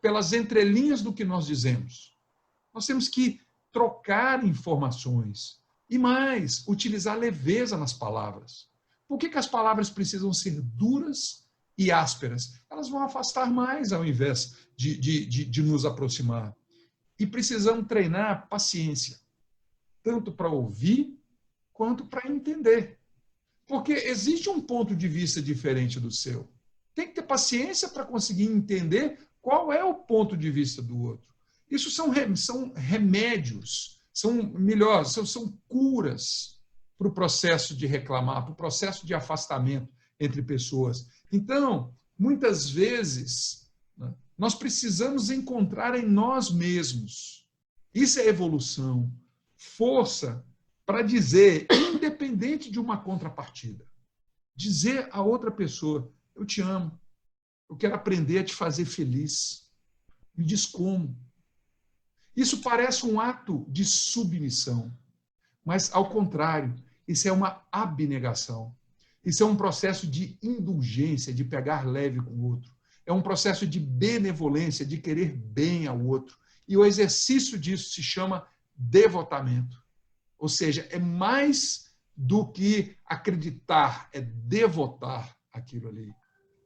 pelas entrelinhas do que nós dizemos? Nós temos que trocar informações e mais, utilizar leveza nas palavras. Por que as palavras precisam ser duras e ásperas? Elas vão afastar mais ao invés de nos aproximar. E precisamos treinar paciência, tanto para ouvir quanto para entender. Porque existe um ponto de vista diferente do seu. Tem que ter paciência para conseguir entender qual é o ponto de vista do outro. Isso são remédios, são curas para o processo de reclamar, para o processo de afastamento entre pessoas. Então, muitas vezes, nós precisamos encontrar em nós mesmos. Isso é evolução. Força para dizer, independente de uma contrapartida, dizer a outra pessoa, eu te amo, eu quero aprender a te fazer feliz. Me diz como. Isso parece um ato de submissão, mas, ao contrário, isso é uma abnegação. Isso é um processo de indulgência, de pegar leve com o outro. É um processo de benevolência, de querer bem ao outro. E o exercício disso se chama devotamento. Ou seja, é mais do que acreditar, é devotar aquilo ali.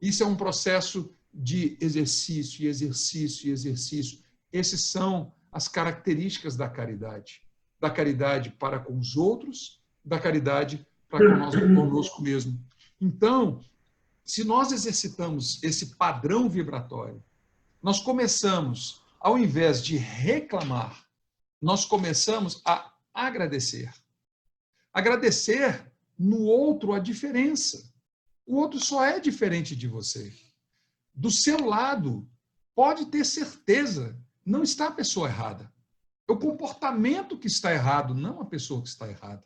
Isso é um processo de exercício, exercício, exercício. Esses são as características da caridade. Da caridade para com os outros, da caridade para conosco mesmo. Então, se nós exercitamos esse padrão vibratório, nós começamos, ao invés de reclamar, nós começamos a agradecer. Agradecer no outro a diferença. O outro só é diferente de você. Do seu lado, pode ter certeza, não está a pessoa errada. É o comportamento que está errado, não a pessoa que está errada.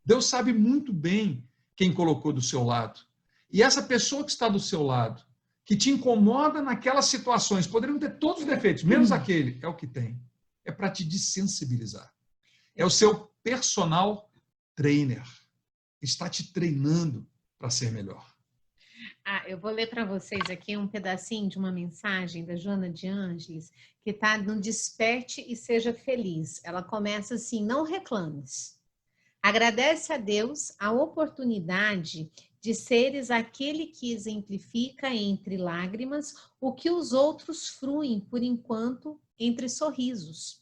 Deus sabe muito bem quem colocou do seu lado. E essa pessoa que está do seu lado, que te incomoda naquelas situações, poderiam ter todos os defeitos, menos aquele, é o que tem. É para te desensibilizar. É o seu personal trainer. Está te treinando para ser melhor. Eu vou ler para vocês aqui um pedacinho de uma mensagem da Joana de Ângeles, que está no Desperte e Seja Feliz. Ela começa assim, não reclames. Agradece a Deus a oportunidade de seres aquele que exemplifica entre lágrimas o que os outros fruem, por enquanto, entre sorrisos.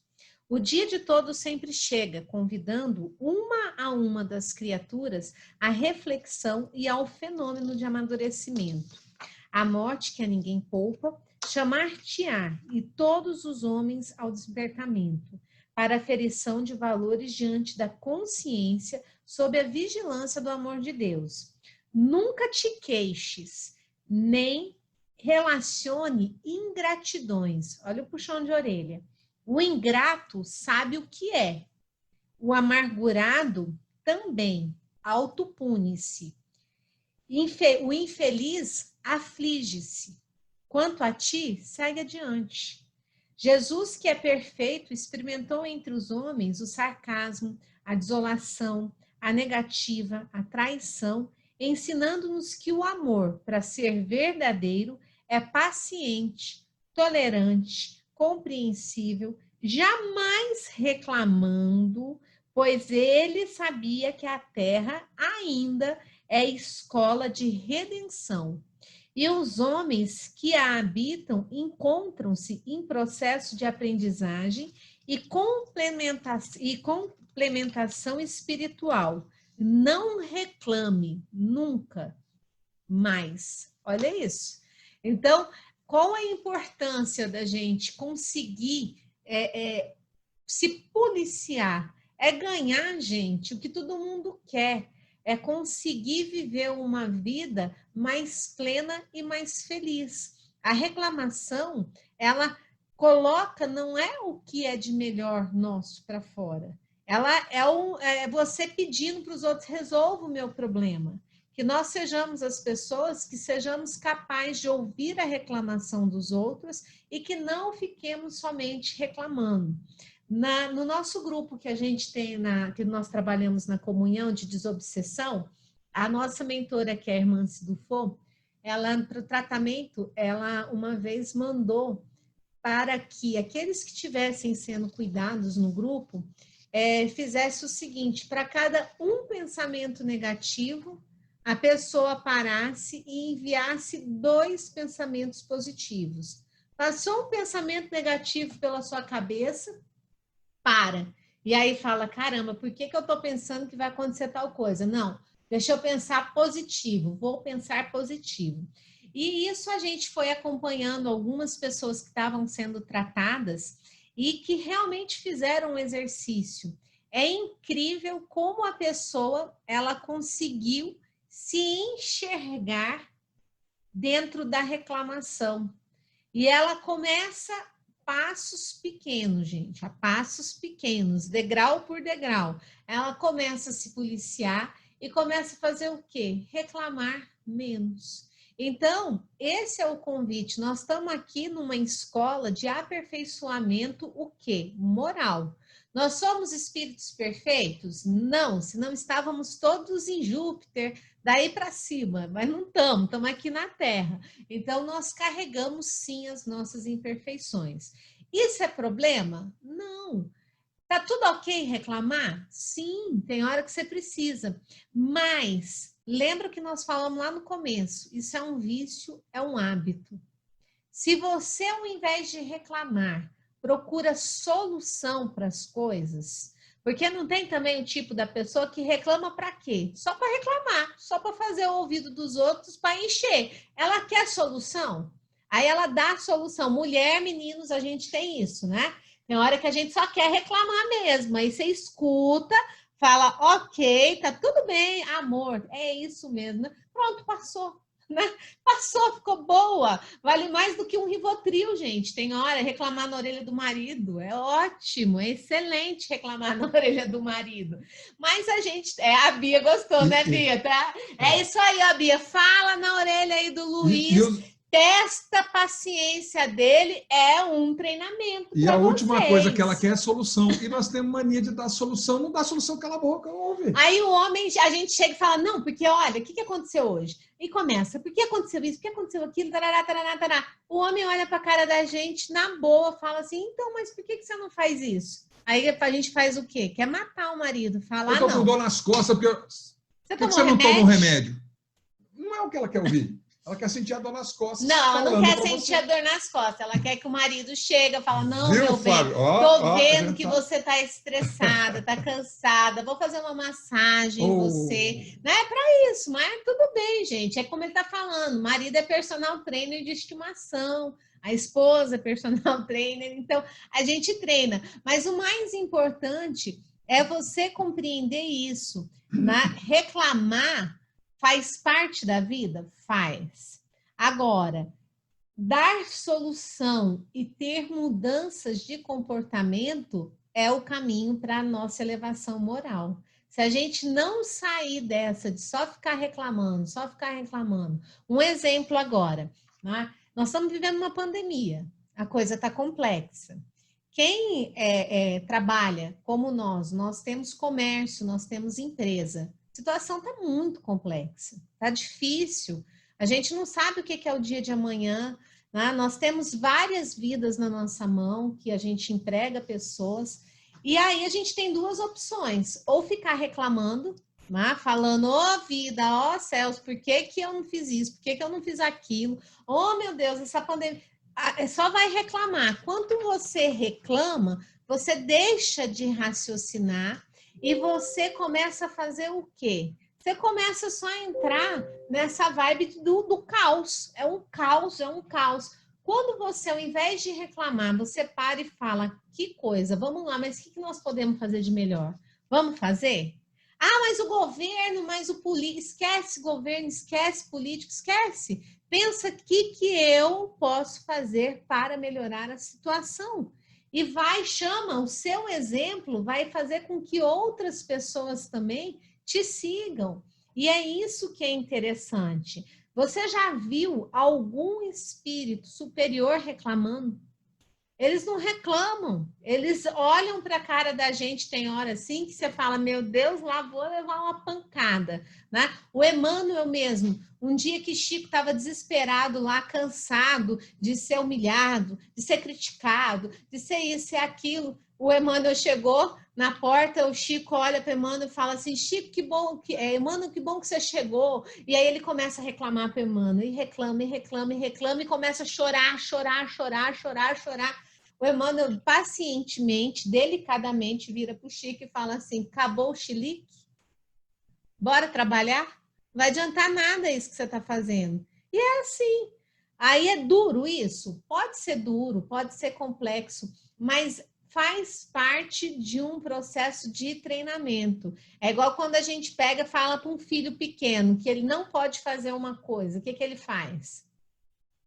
O dia de todos sempre chega, convidando uma a uma das criaturas à reflexão e ao fenômeno de amadurecimento. A morte que a ninguém poupa, chamar-te-á e todos os homens ao despertamento, para a aferição de valores diante da consciência sob a vigilância do amor de Deus. Nunca te queixes, nem relacione ingratidões. Olha o puxão de orelha. O ingrato sabe o que é. O amargurado também autopune-se. O infeliz aflige-se. Quanto a ti, segue adiante. Jesus, que é perfeito, experimentou entre os homens o sarcasmo, a desolação, a negativa, a traição, ensinando-nos que o amor, para ser verdadeiro, é paciente, tolerante, compreensível, jamais reclamando, pois ele sabia que a terra ainda é escola de redenção. E os homens que a habitam encontram-se em processo de aprendizagem e complementação espiritual. Não reclame nunca mais. Olha isso. Então, qual a importância da gente conseguir se policiar? É ganhar, gente, o que todo mundo quer. É conseguir viver uma vida mais plena e mais feliz. A reclamação, ela coloca, não é o que é de melhor nosso para fora. Ela é você pedindo para os outros, resolva o meu problema. Que nós sejamos as pessoas que sejamos capazes de ouvir a reclamação dos outros e que não fiquemos somente reclamando. No nosso grupo que a gente tem, que nós trabalhamos na comunhão de desobsessão, a nossa mentora, que é a irmã Sidufo, ela, para o tratamento, ela uma vez mandou para que aqueles que estivessem sendo cuidados no grupo fizesse o seguinte: para cada um pensamento negativo, a pessoa parasse e enviasse 2 pensamentos positivos. Passou um pensamento negativo pela sua cabeça, para. E aí fala, caramba, por que eu estou pensando que vai acontecer tal coisa? Não, deixa eu pensar positivo, vou pensar positivo. E isso a gente foi acompanhando algumas pessoas que estavam sendo tratadas e que realmente fizeram um exercício. É incrível como a pessoa, ela conseguiu se enxergar dentro da reclamação. E ela começa passos pequenos, gente, a passos pequenos, degrau por degrau. Ela começa a se policiar e começa a fazer o quê? Reclamar menos. Então, esse é o convite. Nós estamos aqui numa escola de aperfeiçoamento, o quê? Moral. Nós somos espíritos perfeitos? Não, senão estávamos todos em Júpiter, daí para cima, mas não estamos aqui na Terra. Então, nós carregamos sim as nossas imperfeições. Isso é problema? Não. Tá tudo ok reclamar? Sim, tem hora que você precisa. Mas, lembra que nós falamos lá no começo, isso é um vício, é um hábito. Se você, ao invés de reclamar, procura solução para as coisas, porque não tem também o tipo da pessoa que reclama para quê? Só para reclamar, só para fazer o ouvido dos outros, para encher. Ela quer solução? Aí ela dá a solução. Mulher, meninos, a gente tem isso, né? Tem hora que a gente só quer reclamar mesmo. Aí você escuta, fala, ok, tá tudo bem, amor, é isso mesmo. Né? Pronto, passou. Né? Passou, ficou boa. Vale mais do que um Rivotril, gente. Tem hora reclamar na orelha do marido. É ótimo, é excelente reclamar na orelha do marido. Mas a gente... a Bia gostou, né, Bia? Tá? É isso aí, ó, Bia. Fala na orelha aí do Luiz. Testa a paciência dele, é um treinamento. E a última coisa que ela quer é solução. E nós temos mania de dar solução, não dá solução, cala a boca, ouve. Aí o homem, a gente chega e fala, não, porque olha, o que aconteceu hoje? E começa, por que aconteceu isso? Por que aconteceu aquilo? Tarará, tarará, tarará. O homem olha para a cara da gente, na boa, fala assim, então, mas por que você não faz isso? Aí a gente faz o quê? Quer matar o marido. Fala, eu tô com dor nas costas, porque você não toma um remédio? Não é o que ela quer ouvir. Ela quer sentir a dor nas costas. Não, ela não quer sentir a dor nas costas. Ela quer que o marido chega e fala, não, meu bem, tô vendo que você tá estressada, tá cansada, vou fazer uma massagem em você. Não é pra isso, mas tudo bem, gente. É como ele tá falando, o marido é personal trainer de estimação, a esposa é personal trainer, então a gente treina. Mas o mais importante é você compreender isso. Né? Reclamar faz parte da vida? Faz. Agora, dar solução e ter mudanças de comportamento é o caminho para a nossa elevação moral. Se a gente não sair dessa de só ficar reclamando, um exemplo agora, né? Nós estamos vivendo uma pandemia, a coisa está complexa. Quem trabalha como nós temos comércio, nós temos empresa, a situação está muito complexa, está difícil, a gente não sabe o que é o dia de amanhã, né? Nós temos várias vidas na nossa mão que a gente emprega pessoas, e aí a gente tem duas opções, ou ficar reclamando, né? Falando, ó vida, ó céus, por que eu não fiz isso, por que eu não fiz aquilo, oh meu Deus, essa pandemia, só vai reclamar. Quando você reclama, você deixa de raciocinar e você começa a fazer o quê? Você começa só a entrar nessa vibe do caos. É um caos, é um caos. Quando você, ao invés de reclamar, você para e fala, que coisa, vamos lá, mas o que nós podemos fazer de melhor? Vamos fazer? Ah, mas o governo, mas o político, esquece governo, esquece político, esquece. Pensa o que eu posso fazer para melhorar a situação. E chama o seu exemplo, vai fazer com que outras pessoas também te sigam. E é isso que é interessante. Você já viu algum espírito superior reclamando? Eles não reclamam, eles olham para a cara da gente, tem hora assim que você fala, meu Deus, lá vou levar uma pancada, né? O Emmanuel mesmo, um dia que Chico estava desesperado lá, cansado de ser humilhado, de ser criticado, de ser isso e aquilo, o Emmanuel chegou na porta, o Chico olha para o Emmanuel e fala assim, Chico, que bom, Emmanuel, que bom que você chegou. E aí ele começa a reclamar para o Emmanuel, e reclama, e começa a chorar. O Emmanuel pacientemente, delicadamente, vira para o Chico e fala assim, acabou o chilique? Bora trabalhar? Não vai adiantar nada isso que você está fazendo. E é assim. Aí é duro isso? Pode ser duro, pode ser complexo, mas faz parte de um processo de treinamento. É igual quando a gente pega e fala para um filho pequeno que ele não pode fazer uma coisa. O que ele faz?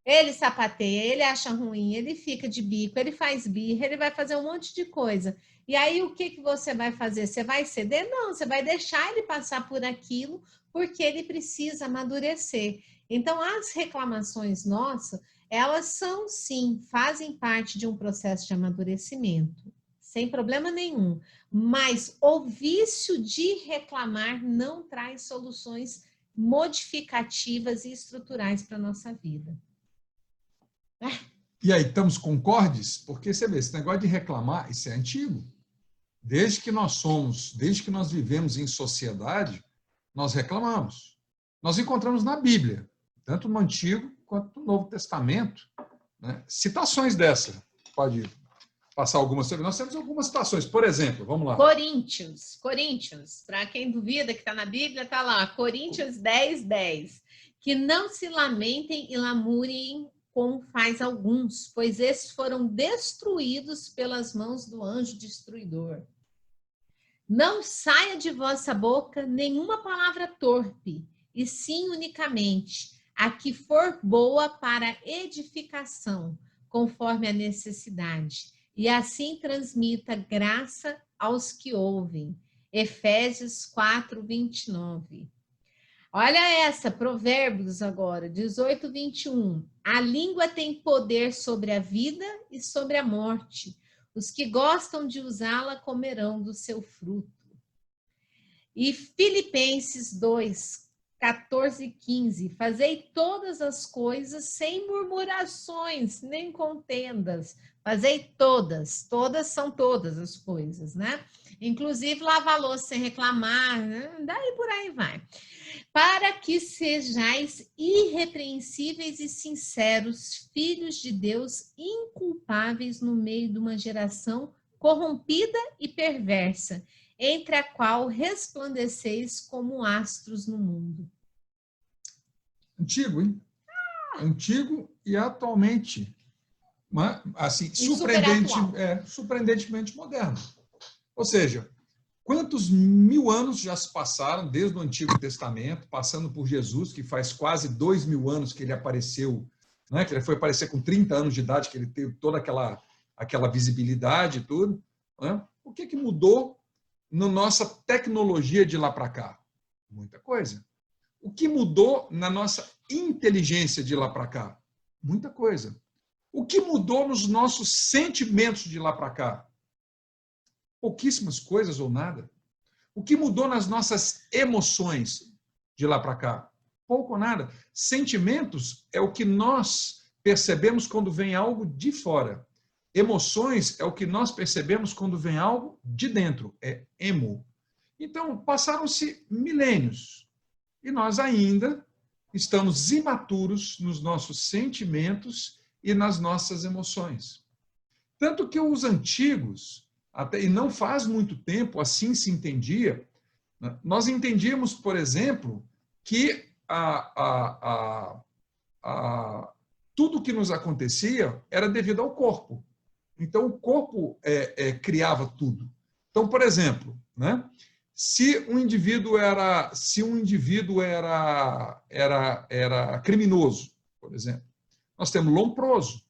Ele sapateia, ele acha ruim, ele fica de bico, ele faz birra, ele vai fazer um monte de coisa. E aí, o que você vai fazer? Você vai ceder? Não, você vai deixar ele passar por aquilo, porque ele precisa amadurecer. Então, as reclamações nossas, elas são, sim, fazem parte de um processo de amadurecimento, sem problema nenhum. Mas o vício de reclamar não traz soluções modificativas e estruturais para a nossa vida. E aí, estamos concordes? Porque você vê, esse negócio de reclamar, isso é antigo. Desde que nós vivemos em sociedade, nós reclamamos. Nós encontramos na Bíblia, tanto no Antigo quanto no Novo Testamento, né, citações dessa. Pode passar algumas. Nós temos algumas citações. Por exemplo, vamos lá. Coríntios. Para quem duvida que está na Bíblia, está lá. Coríntios 10:10. Que não se lamentem e lamuriem como faz alguns, pois esses foram destruídos pelas mãos do anjo destruidor. Não saia de vossa boca nenhuma palavra torpe, e sim unicamente a que for boa para edificação, conforme a necessidade, e assim transmita graça aos que ouvem. Efésios 4:29. Olha essa, Provérbios agora, 18:21. A língua tem poder sobre a vida e sobre a morte. Os que gostam de usá-la comerão do seu fruto. E Filipenses 2:14-15. Fazei todas as coisas sem murmurações, nem contendas. Fazei todas são todas as coisas, né? Inclusive lavar a louça sem reclamar, né? Daí por aí vai. Para que sejais irrepreensíveis e sinceros, filhos de Deus, inculpáveis no meio de uma geração corrompida e perversa, entre a qual resplandeceis como astros no mundo. Antigo, hein? Antigo e atualmente, assim, surpreendentemente moderno. Ou seja, quantos 1000 anos já se passaram desde o Antigo Testamento, passando por Jesus, que faz quase 2000 anos que ele apareceu né? Que ele foi aparecer com 30 anos de idade, que ele teve toda aquela visibilidade e tudo. Né? O que mudou na nossa tecnologia de lá para cá? Muita coisa. O que mudou na nossa inteligência de lá para cá? Muita coisa. O que mudou nos nossos sentimentos de lá para cá? Pouquíssimas coisas ou nada. O que mudou nas nossas emoções de lá para cá? Pouco ou nada. Sentimentos é o que nós percebemos quando vem algo de fora. Emoções é o que nós percebemos quando vem algo de dentro. É emo. Então, passaram-se milênios e nós ainda estamos imaturos nos nossos sentimentos e nas nossas emoções. Tanto que os antigos, e não faz muito tempo, assim se entendia, nós entendíamos, por exemplo, que tudo que nos acontecia era devido ao corpo. Então, o corpo criava tudo. Então, por exemplo, né, se um indivíduo era criminoso, por exemplo, nós temos lomproso.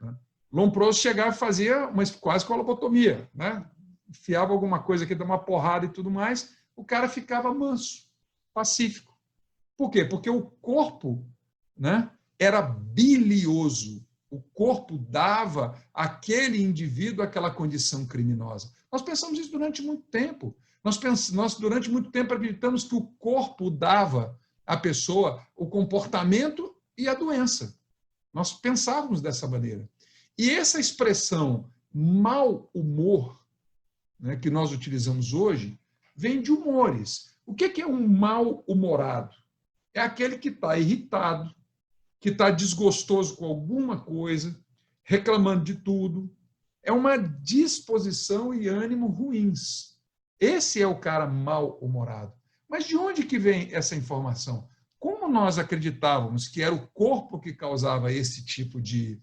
Né? Lomproso chegava e fazia quase colobotomia, né? Enfiava alguma coisa aqui, dava uma porrada e tudo mais, o cara ficava manso, pacífico. Por quê? Porque o corpo, né, era bilioso. O corpo dava àquele indivíduo aquela condição criminosa. Nós pensamos isso durante muito tempo. Nós durante muito tempo, acreditamos que o corpo dava à pessoa o comportamento e a doença. Nós pensávamos dessa maneira. E essa expressão mau humor, né, que nós utilizamos hoje, vem de humores. O que é um mal-humorado? É aquele que está irritado, que está desgostoso com alguma coisa, reclamando de tudo. É uma disposição e ânimo ruins. Esse é o cara mal-humorado. Mas de onde que vem essa informação? Como nós acreditávamos que era o corpo que causava esse tipo de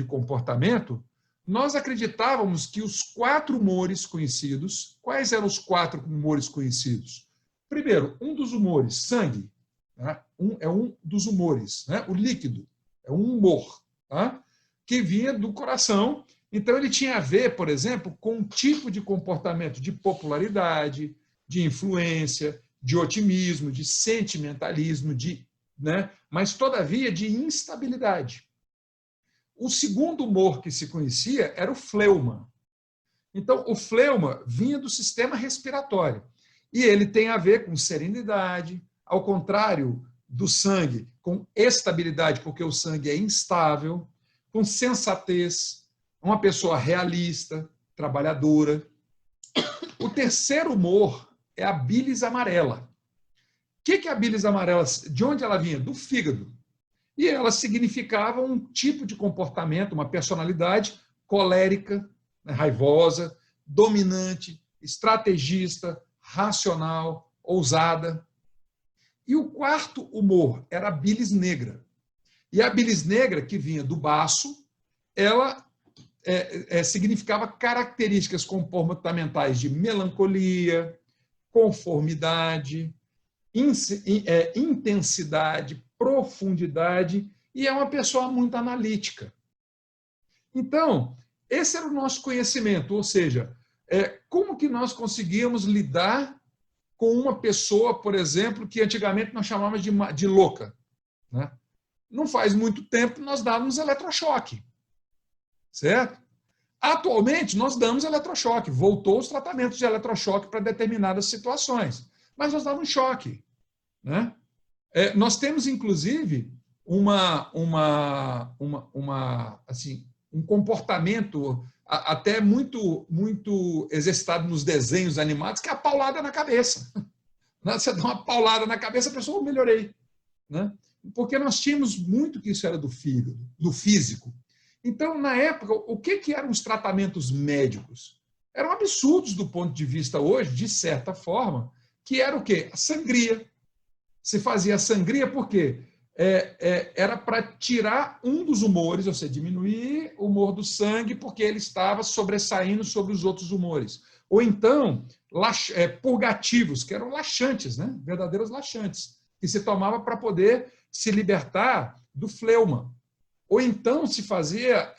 comportamento, nós acreditávamos que os 4 humores conhecidos, quais eram os 4 humores conhecidos? Primeiro, um dos humores, sangue, né? É um dos humores, né? O líquido, é um humor, tá? Que vinha do coração. Então, ele tinha a ver, por exemplo, com um tipo de comportamento de popularidade, de influência, de otimismo, de sentimentalismo, né? Mas, todavia, de instabilidade. O segundo humor que se conhecia era o fleuma. Então, o fleuma vinha do sistema respiratório. E ele tem a ver com serenidade, ao contrário do sangue, com estabilidade, porque o sangue é instável, com sensatez, uma pessoa realista, trabalhadora. O terceiro humor é a bilis amarela. O que é a bilis amarela? De onde ela vinha? Do fígado. E ela significava um tipo de comportamento, uma personalidade colérica, né, raivosa, dominante, estrategista, racional, ousada. E o quarto humor era a bilis negra. E a bilis negra, que vinha do baço, ela significava características comportamentais de melancolia, conformidade, intensidade, profundidade, e é uma pessoa muito analítica. Então, esse era o nosso conhecimento, ou seja, como que nós conseguíamos lidar com uma pessoa, por exemplo, que antigamente nós chamávamos de louca. Né? Não faz muito tempo nós dávamos eletrochoque. Certo? Atualmente, nós damos eletrochoque. Voltou os tratamentos de eletrochoque para determinadas situações. Mas nós dávamos choque. Né? Nós temos, inclusive, assim, um comportamento até muito exercitado nos desenhos animados, que é a paulada na cabeça. Você dá uma paulada na cabeça, a pessoa, melhorei. Né? Porque nós tínhamos muito que isso era do fígado, do físico. Então, na época, o que eram os tratamentos médicos? Eram absurdos do ponto de vista hoje, de certa forma, que era o quê? A sangria. Se fazia a sangria por quê? Era para tirar um dos humores, ou seja, diminuir o humor do sangue, porque ele estava sobressaindo sobre os outros humores. Ou então, purgativos, que eram laxantes, né? Verdadeiros laxantes, que se tomava para poder se libertar do fleuma. Ou então se fazia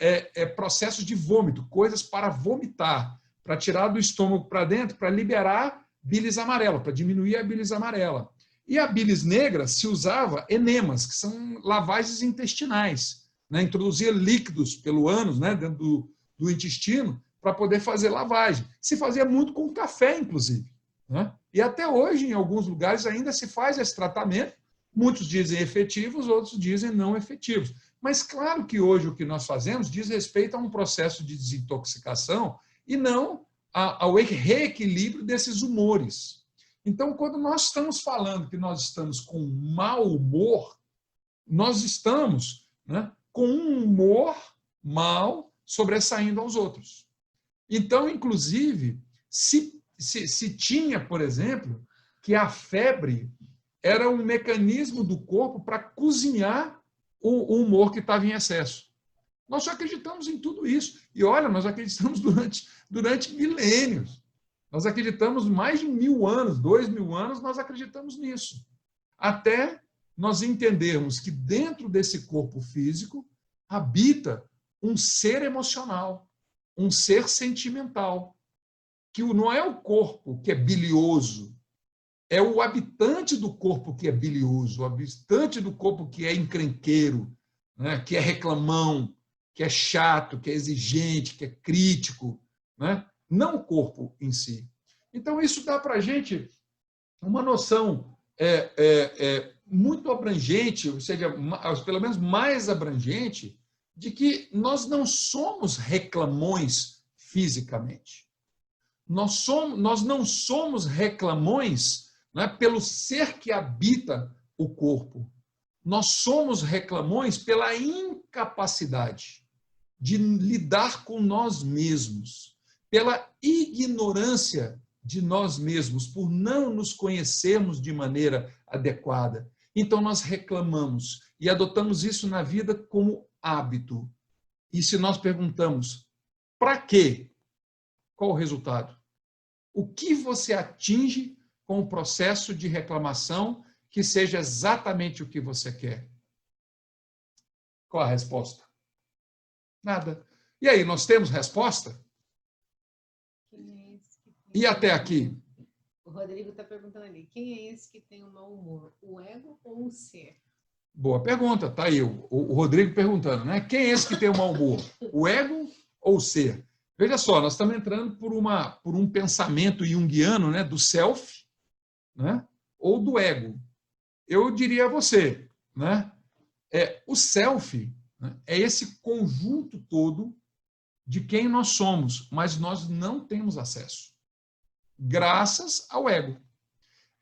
processos de vômito, coisas para vomitar, para tirar do estômago para dentro, para liberar bilis amarela, para diminuir a bilis amarela. E a bilis negra se usava enemas, que são lavagens intestinais, né? Introduzia líquidos pelo ânus, né? Dentro do intestino, para poder fazer lavagem. Se fazia muito com café, inclusive, né? E até hoje, em alguns lugares, ainda se faz esse tratamento. Muitos dizem efetivos, outros dizem não efetivos. Mas claro que hoje o que nós fazemos diz respeito a um processo de desintoxicação e não ao reequilíbrio desses humores. Então, quando nós estamos falando que nós estamos com mau humor, nós estamos, né, com um humor mau sobressaindo aos outros. Então, inclusive, se tinha, por exemplo, que a febre era um mecanismo do corpo para cozinhar o humor que estava em excesso. Nós só acreditamos em tudo isso. E olha, nós acreditamos durante milênios. Nós acreditamos mais de 1000 anos, 2000 anos, nós acreditamos nisso. Até nós entendermos que dentro desse corpo físico habita um ser emocional, um ser sentimental, que não é o corpo que é bilioso, é o habitante do corpo que é bilioso, o habitante do corpo que é encrenqueiro, né? Que é reclamão, que é chato, que é exigente, que é crítico, né? Não o corpo em si. Então, isso dá para a gente uma noção muito abrangente, ou seja, pelo menos mais abrangente, de que nós não somos reclamões fisicamente. Nós não somos reclamões, né, pelo ser que habita o corpo. Nós somos reclamões pela incapacidade de lidar com nós mesmos, pela ignorância de nós mesmos, por não nos conhecermos de maneira adequada. Então, nós reclamamos e adotamos isso na vida como hábito. E se nós perguntamos, para quê? Qual o resultado? O que você atinge com o processo de reclamação que seja exatamente o que você quer? Qual a resposta? Nada. E aí, nós temos resposta? E até aqui? O Rodrigo está perguntando ali, quem é esse que tem o mau humor? O ego ou o ser? Boa pergunta, tá aí o Rodrigo perguntando, né? Quem é esse que tem o mau humor? O ego ou o ser? Veja só, nós estamos entrando por um pensamento junguiano, né, do self, né, ou do ego. Eu diria a você, né, o self, né, é esse conjunto todo de quem nós somos, mas nós não temos acesso, graças ao ego.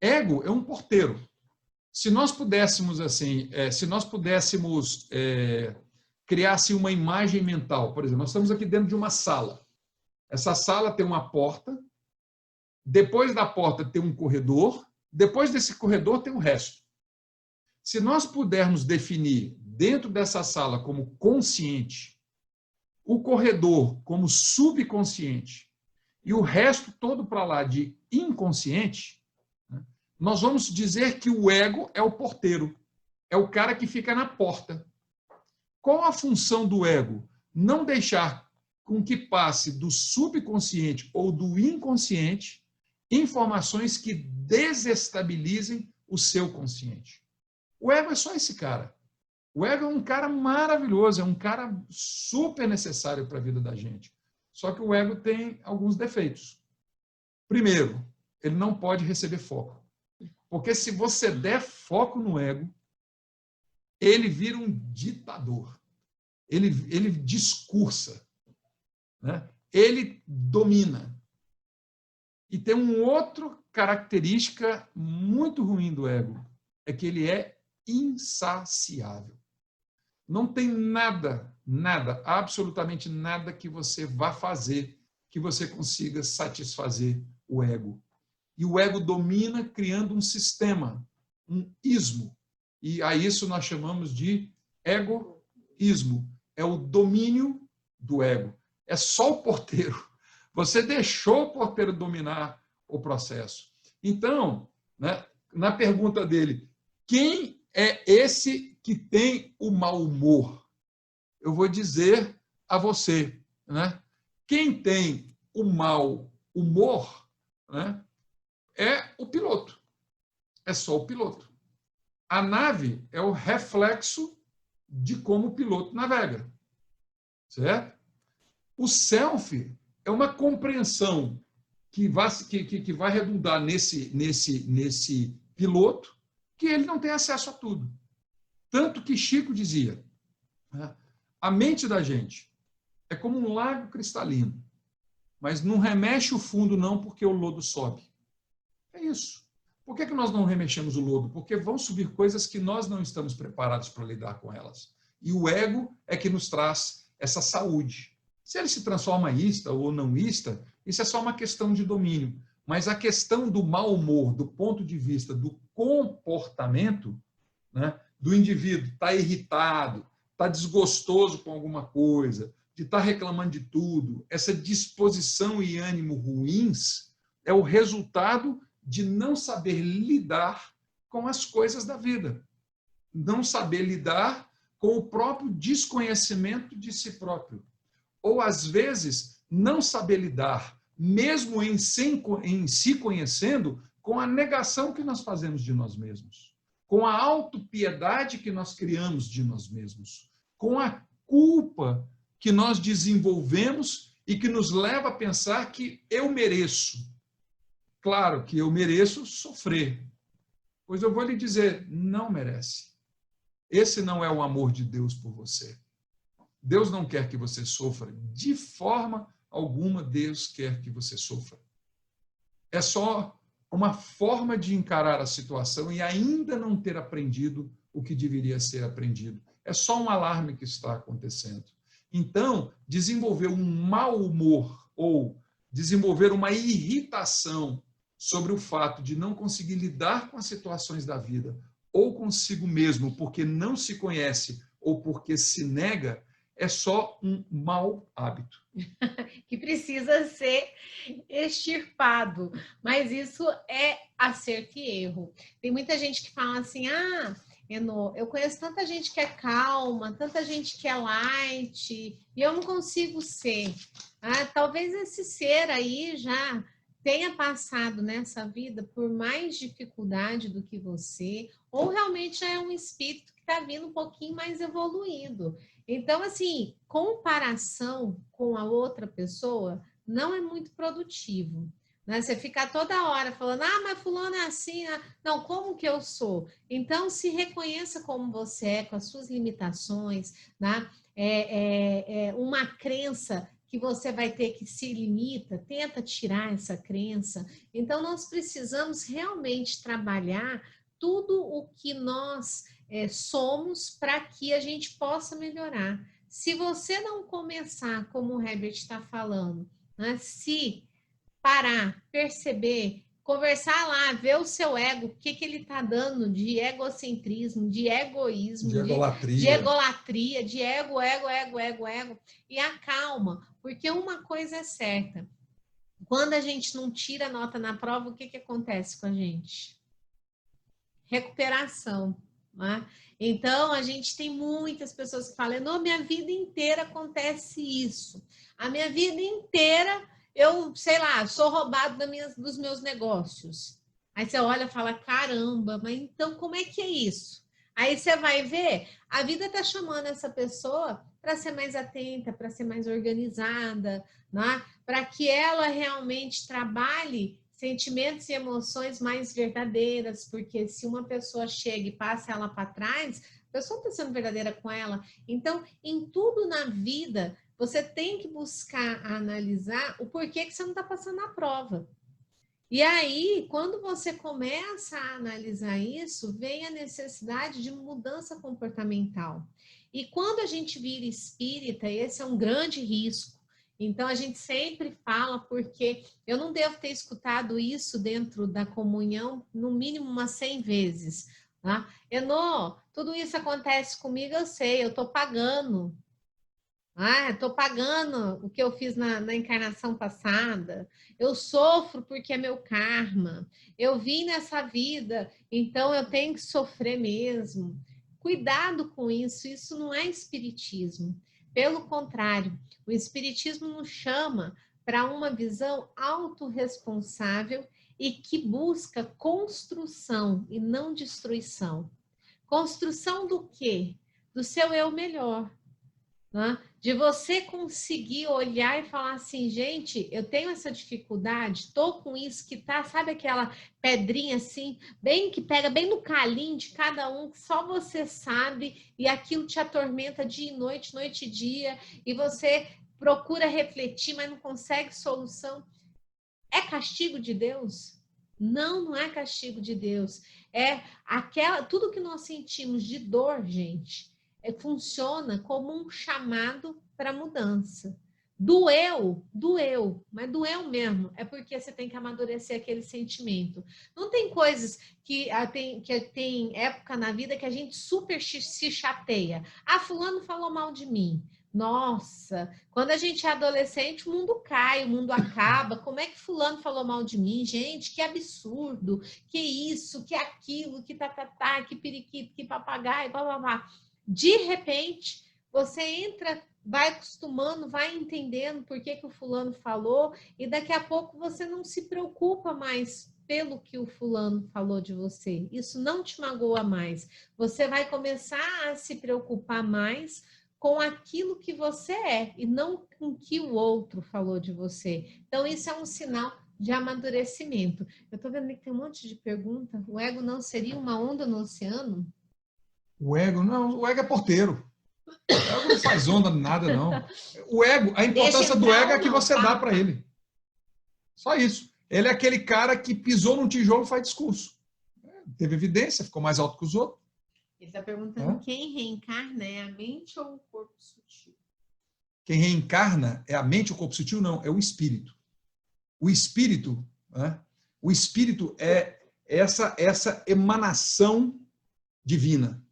Ego é um porteiro. Se nós pudéssemos criar assim, uma imagem mental, por exemplo, nós estamos aqui dentro de uma sala. Essa sala tem uma porta, depois da porta tem um corredor, depois desse corredor tem o resto. Se nós pudermos definir dentro dessa sala como consciente, o corredor como subconsciente e o resto todo para lá de inconsciente, né, nós vamos dizer que o ego é o porteiro, é o cara que fica na porta. Qual a função do ego? Não deixar com que passe do subconsciente ou do inconsciente informações que desestabilizem o seu consciente. O ego é só esse cara. O ego é um cara maravilhoso, é um cara super necessário para a vida da gente. Só que o ego tem alguns defeitos. Primeiro, ele não pode receber foco. Porque se você der foco no ego, ele vira um ditador. Ele discursa, né? Ele domina. E tem uma outra característica muito ruim do ego, é que ele é insaciável. Não tem nada, absolutamente nada que você vá fazer que você consiga satisfazer o ego. E o ego domina criando um sistema, um ismo. E a isso nós chamamos de egoísmo. É o domínio do ego. É só o porteiro. Você deixou o porteiro dominar o processo. Então, né, na pergunta dele, quem é esse que tem o mau humor. Eu vou dizer a você, né? Quem tem o mau humor, né, é o piloto. É só o piloto. A nave é o reflexo de como o piloto navega. Certo? O self é uma compreensão que vai redundar nesse piloto, que ele não tem acesso a tudo. Tanto que Chico dizia, né, a mente da gente é como um lago cristalino, mas não remexe o fundo não porque o lodo sobe. É isso. Por que nós não remexemos o lodo? Porque vão subir coisas que nós não estamos preparados para lidar com elas. E o ego é que nos traz essa saúde. Se ele se transforma ista ou não ista, isso é só uma questão de domínio. Mas a questão do mau humor, do ponto de vista do comportamento, né, do indivíduo estar irritado, estar desgostoso com alguma coisa, de estar reclamando de tudo, essa disposição e ânimo ruins é o resultado de não saber lidar com as coisas da vida. Não saber lidar com o próprio desconhecimento de si próprio. Ou, às vezes, não saber lidar, mesmo em si conhecendo, com a negação que nós fazemos de nós mesmos, com a autopiedade que nós criamos de nós mesmos, com a culpa que nós desenvolvemos e que nos leva a pensar que eu mereço. Claro que eu mereço sofrer. Pois eu vou lhe dizer, não merece. Esse não é o amor de Deus por você. Deus não quer que você sofra. De forma alguma, Deus quer que você sofra. É só uma forma de encarar a situação e ainda não ter aprendido o que deveria ser aprendido. É só um alarme que está acontecendo. Então, desenvolver um mau humor ou desenvolver uma irritação sobre o fato de não conseguir lidar com as situações da vida ou consigo mesmo porque não se conhece ou porque se nega, é só um mau hábito. Que precisa ser extirpado. Mas isso é acerto e erro. Tem muita gente que fala assim, Enô, eu conheço tanta gente que é calma, tanta gente que é light, e eu não consigo ser. Talvez esse ser aí já tenha passado nessa vida por mais dificuldade do que você, ou realmente já é um espírito que está vindo um pouquinho mais evoluído. Então, assim, comparação com a outra pessoa não é muito produtivo. Né? Você ficar toda hora falando, mas fulano é assim, não, como que eu sou? Então, se reconheça como você é, com as suas limitações, né? Uma crença que você vai ter que se limita, tenta tirar essa crença. Então, nós precisamos realmente trabalhar tudo o que nós somos para que a gente possa melhorar. Se você não começar, como o Herbert está falando, né, se parar, perceber, conversar lá, ver o seu ego, o que ele está dando de egocentrismo, de egoísmo, de egolatria, de ego, e acalma, porque uma coisa é certa, quando a gente não tira nota na prova, o que acontece com a gente? Recuperação. Né? Então, a gente tem muitas pessoas que falam, não, minha vida inteira acontece isso. A minha vida inteira, eu, sei lá, sou roubado dos meus negócios. Aí você olha e fala, caramba, mas então como é que é isso? Aí você vai ver, a vida está chamando essa pessoa para ser mais atenta, para ser mais organizada, né? Para que ela realmente trabalhe sentimentos e emoções mais verdadeiras, porque se uma pessoa chega e passa ela para trás, a pessoa está sendo verdadeira com ela. Então, em tudo na vida, você tem que buscar analisar o porquê que você não está passando na prova. E aí, quando você começa a analisar isso, vem a necessidade de mudança comportamental. E quando a gente vira espírita, esse é um grande risco. Então, a gente sempre fala, porque eu não devo ter escutado isso dentro da comunhão, no mínimo umas 100 vezes. Tá? Enô, tudo isso acontece comigo, eu sei, eu estou pagando. Estou pagando o que eu fiz na encarnação passada. Eu sofro porque é meu karma. Eu vim nessa vida, então eu tenho que sofrer mesmo. Cuidado com isso, isso não é espiritismo. Pelo contrário, o espiritismo nos chama para uma visão autorresponsável e que busca construção e não destruição. Construção do quê? Do seu eu melhor. Né? De você conseguir olhar e falar assim, gente, eu tenho essa dificuldade, estou com isso que tá, sabe aquela pedrinha assim, bem que pega bem no calinho de cada um, que só você sabe, e aquilo te atormenta dia e noite, noite e dia, e você procura refletir, mas não consegue solução. É castigo de Deus? Não, não é castigo de Deus. É tudo que nós sentimos de dor, gente, funciona como um chamado para mudança. Doeu, mas doeu mesmo. É porque você tem que amadurecer aquele sentimento. Não tem coisas que tem época na vida que a gente super se chateia. Fulano falou mal de mim. Nossa, quando a gente é adolescente, o mundo cai, o mundo acaba. Como é que fulano falou mal de mim? Gente, que absurdo, que isso, que aquilo, que que periquito, que papagaio, blá, blá, blá. De repente, você entra, vai acostumando, vai entendendo por que o fulano falou, e daqui a pouco você não se preocupa mais pelo que o fulano falou de você. Isso não te magoa mais. Você vai começar a se preocupar mais com aquilo que você é e não com o que o outro falou de você. Então, isso é um sinal de amadurecimento. Eu estou vendo que tem um monte de pergunta. O ego não seria uma onda no oceano? O ego, não, o ego é porteiro. O ego não faz onda, nada, não. O ego, a importância do ego é que você dá para ele. Só isso. Ele é aquele cara que pisou num tijolo e faz discurso. Teve evidência, ficou mais alto que os outros. Ele está perguntando quem reencarna é a mente ou o corpo sutil? Quem reencarna é a mente ou o corpo sutil? Não, é o espírito. O espírito, o espírito é essa emanação divina.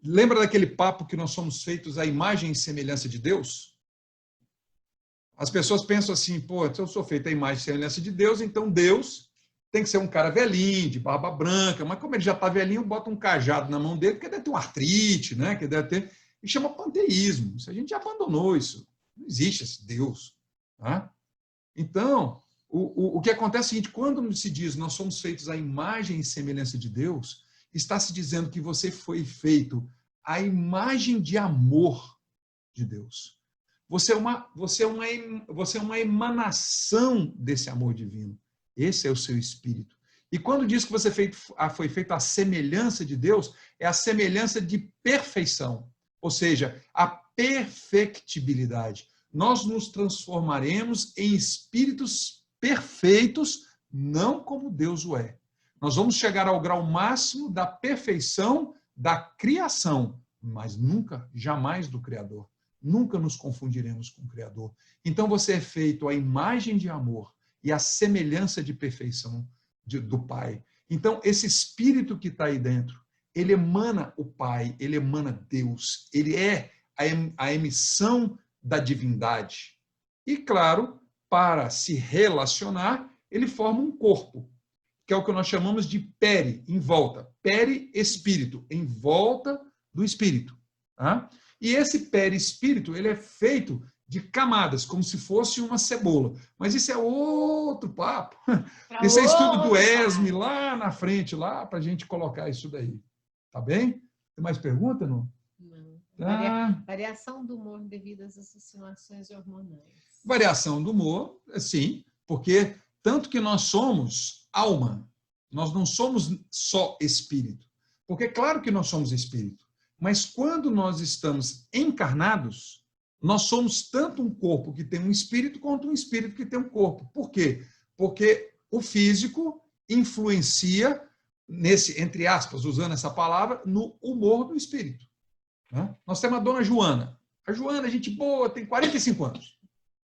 Lembra daquele papo que nós somos feitos à imagem e semelhança de Deus? As pessoas pensam assim, pô, se eu sou feito à imagem e semelhança de Deus, então Deus tem que ser um cara velhinho, de barba branca, mas como ele já está velhinho, bota um cajado na mão dele, porque deve ter uma artrite, né? Que deve ter... E chama panteísmo. Isso a gente já abandonou isso. Não existe esse Deus. Tá? Então, o que acontece é o seguinte, quando se diz nós somos feitos à imagem e semelhança de Deus, está se dizendo que você foi feito à imagem de amor de Deus. Você é uma emanação desse amor divino. Esse é o seu espírito. E quando diz que você foi feito à semelhança de Deus, é a semelhança de perfeição, ou seja, a perfectibilidade. Nós nos transformaremos em espíritos perfeitos, não como Deus o é. Nós vamos chegar ao grau máximo da perfeição da criação, mas nunca, jamais do Criador. Nunca nos confundiremos com o Criador. Então você é feito à imagem de amor e à semelhança de perfeição do Pai. Então, esse espírito que está aí dentro, ele emana o Pai, ele emana Deus, ele é a emissão da divindade. E, claro, para se relacionar, ele forma um corpo, que é o que nós chamamos de peri, em volta. Peri-espírito, em volta do espírito. Tá? E esse perispírito, ele é feito de camadas, como se fosse uma cebola. Mas isso é outro papo. Esse é estudo do ESME lá na frente, lá para a gente colocar isso daí. Tá bem? Tem mais pergunta, não? Não. Variação do humor devido às oscilações hormonais. Variação do humor, sim, porque tanto que nós somos alma, nós não somos só espírito. Porque claro que nós somos espírito, mas quando nós estamos encarnados, nós somos tanto um corpo que tem um espírito, quanto um espírito que tem um corpo. Por quê? Porque o físico influencia, entre aspas, usando essa palavra, no humor do espírito. Né? Nós temos a dona Joana. A Joana é gente boa, tem 45 anos.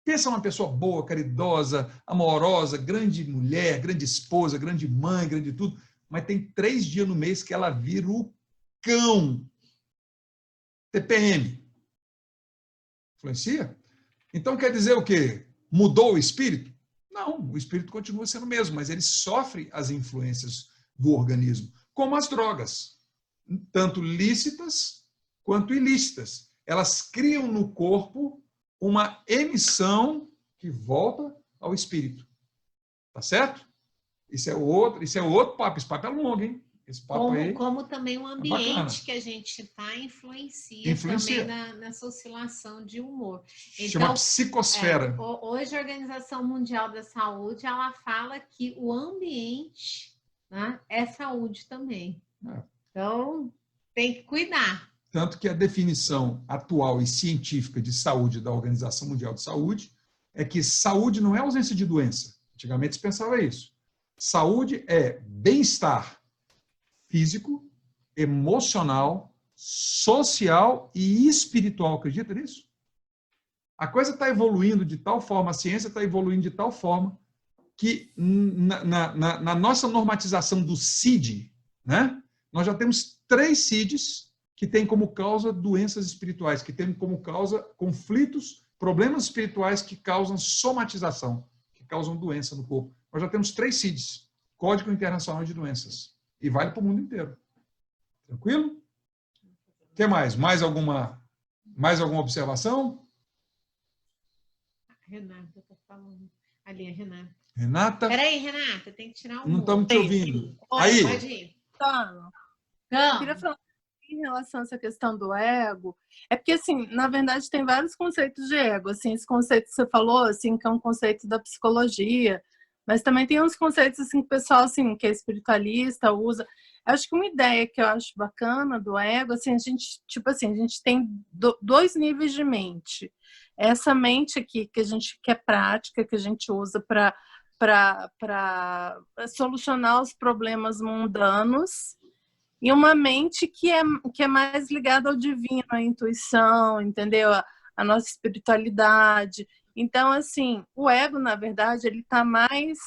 Pensa uma pessoa boa, caridosa, amorosa, grande mulher, grande esposa, grande mãe, grande tudo, mas tem 3 dias no mês que ela vira o cão. TPM. Influencia? Então quer dizer o quê? Mudou o espírito? Não, o espírito continua sendo o mesmo, mas ele sofre as influências do organismo, como as drogas, tanto lícitas quanto ilícitas. Elas criam no corpo uma emissão que volta ao espírito. Tá certo? Isso é outro papo. Esse papo é longo, hein? Esse papo como também o ambiente que a gente está influencia também nessa oscilação de humor. Chama psicosfera. Hoje a Organização Mundial da Saúde ela fala que o ambiente, né, é saúde também. Então, tem que cuidar. Tanto que a definição atual e científica de saúde da Organização Mundial de Saúde é que saúde não é ausência de doença. Antigamente se pensava isso. Saúde é bem-estar físico, emocional, social e espiritual. Acredita nisso? A coisa está evoluindo de tal forma, a ciência está evoluindo de tal forma que na nossa normatização do CID, né, nós já temos 3 CIDs que têm como causa doenças espirituais, que têm como causa conflitos, problemas espirituais que causam somatização, que causam doença no corpo. Nós já temos 3 CIDs, Código Internacional de Doenças, e vale para o mundo inteiro. Tranquilo? O que mais? Mais alguma observação? Renata está falando. Ali, a Renata. Renata? Peraí, Renata, tem que tirar o Não estamos te ouvindo. Aí. Pode ir. Eu queria falar em relação a essa questão do ego, é porque, assim, na verdade, tem vários conceitos de ego. Assim, esse conceito que você falou, assim, que é um conceito da psicologia, mas também tem uns conceitos, assim, que o pessoal, assim, que é espiritualista usa. Acho que uma ideia que eu acho bacana do ego, assim, a gente tem 2 níveis de mente. Essa mente aqui, que é prática, que a gente usa para solucionar os problemas mundanos, e uma mente que é mais ligada ao divino, à intuição, entendeu? A nossa espiritualidade. Então, assim, o ego, na verdade, ele está mais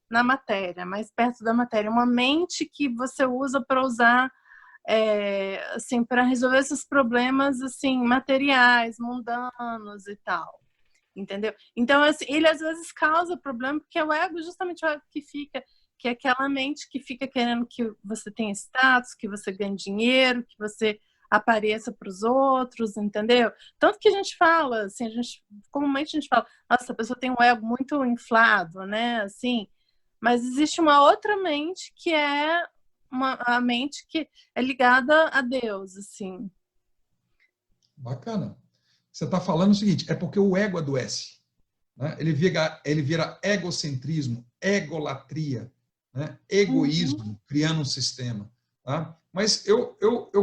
na matéria, mais perto da matéria. Uma mente que você usa para usar, assim, para resolver esses problemas, assim, materiais, mundanos e tal. Entendeu? Então, assim, ele às vezes causa problema, porque o ego, justamente o ego que é aquela mente que fica querendo que você tenha status, que você ganhe dinheiro, que você apareça para os outros, entendeu? Tanto que a gente fala, assim, comumente a gente fala, nossa, a pessoa tem um ego muito inflado, né? Assim, mas existe uma outra mente que é a mente que é ligada a Deus, assim. Bacana. Você está falando o seguinte, é porque o ego adoece. Né? Ele vira egocentrismo, egolatria, né? Egoísmo, criando um sistema. Tá? Mas eu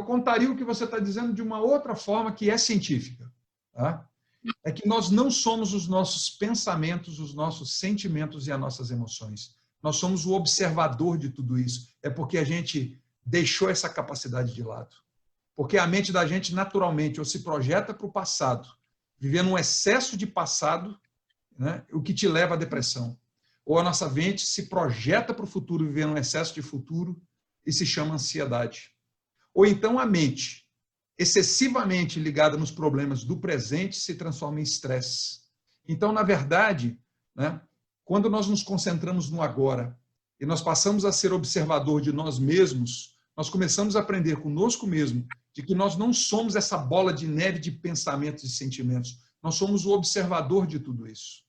contaria o que você está dizendo de uma outra forma que é científica. Tá? É que nós não somos os nossos pensamentos, os nossos sentimentos e as nossas emoções. Nós somos o observador de tudo isso. É porque a gente deixou essa capacidade de lado. Porque a mente da gente, naturalmente, ou se projeta para o passado, vivendo um excesso de passado, né, o que te leva à depressão. Ou a nossa mente se projeta para o futuro, vivendo um excesso de futuro, e se chama ansiedade. Ou então a mente, excessivamente ligada nos problemas do presente, se transforma em estresse. Então, na verdade, né, quando nós nos concentramos no agora e nós passamos a ser observador de nós mesmos, nós começamos a aprender conosco mesmo de que nós não somos essa bola de neve de pensamentos e sentimentos. Nós somos o observador de tudo isso.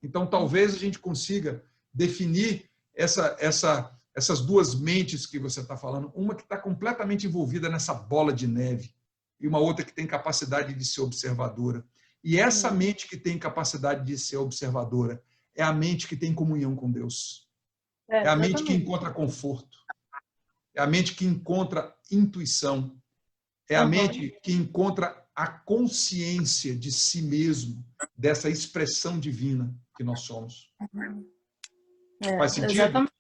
Então, talvez a gente consiga definir essas 2 mentes que você está falando, uma que está completamente envolvida nessa bola de neve e uma outra que tem capacidade de ser observadora. E essa mente que tem capacidade de ser observadora é a mente que tem comunhão com Deus. É a mente que encontra conforto. É a mente que encontra intuição. É a mente que encontra a consciência de si mesmo, dessa expressão divina que nós somos. Faz sentido? Exatamente.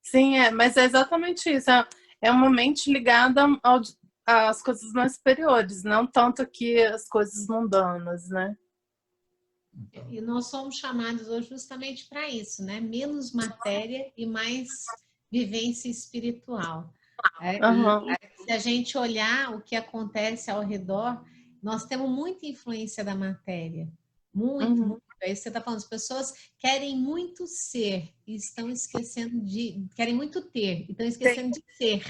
Sim, mas é exatamente isso. É uma mente ligada às coisas mais superiores, não tanto aqui as coisas mundanas, né? Então, E nós somos chamados hoje justamente para isso, né? Menos matéria e mais vivência espiritual. E se a gente olhar o que acontece ao redor, Nós temos muita influência da matéria. Muito. É isso que você está falando. As pessoas querem muito ser e estão esquecendo de... Querem muito ter e estão esquecendo de ser.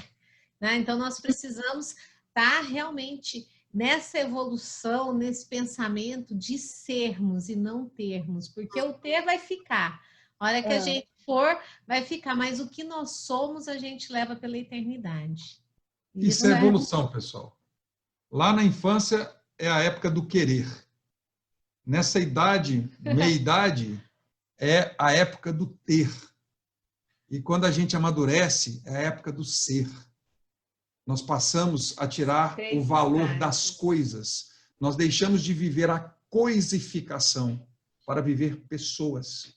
Né? Então, nós precisamos estar realmente nessa evolução, nesse pensamento de sermos e não termos. Porque o ter vai ficar. A hora que a gente for, vai ficar. Mas o que nós somos, a gente leva pela eternidade. Isso é evolução, pessoal. Lá na infância é a época do querer. Nessa idade, meia-idade, é a época do ter. E quando a gente amadurece, é a época do ser. Nós passamos a tirar o valor das coisas. Nós deixamos de viver a coisificação para viver pessoas.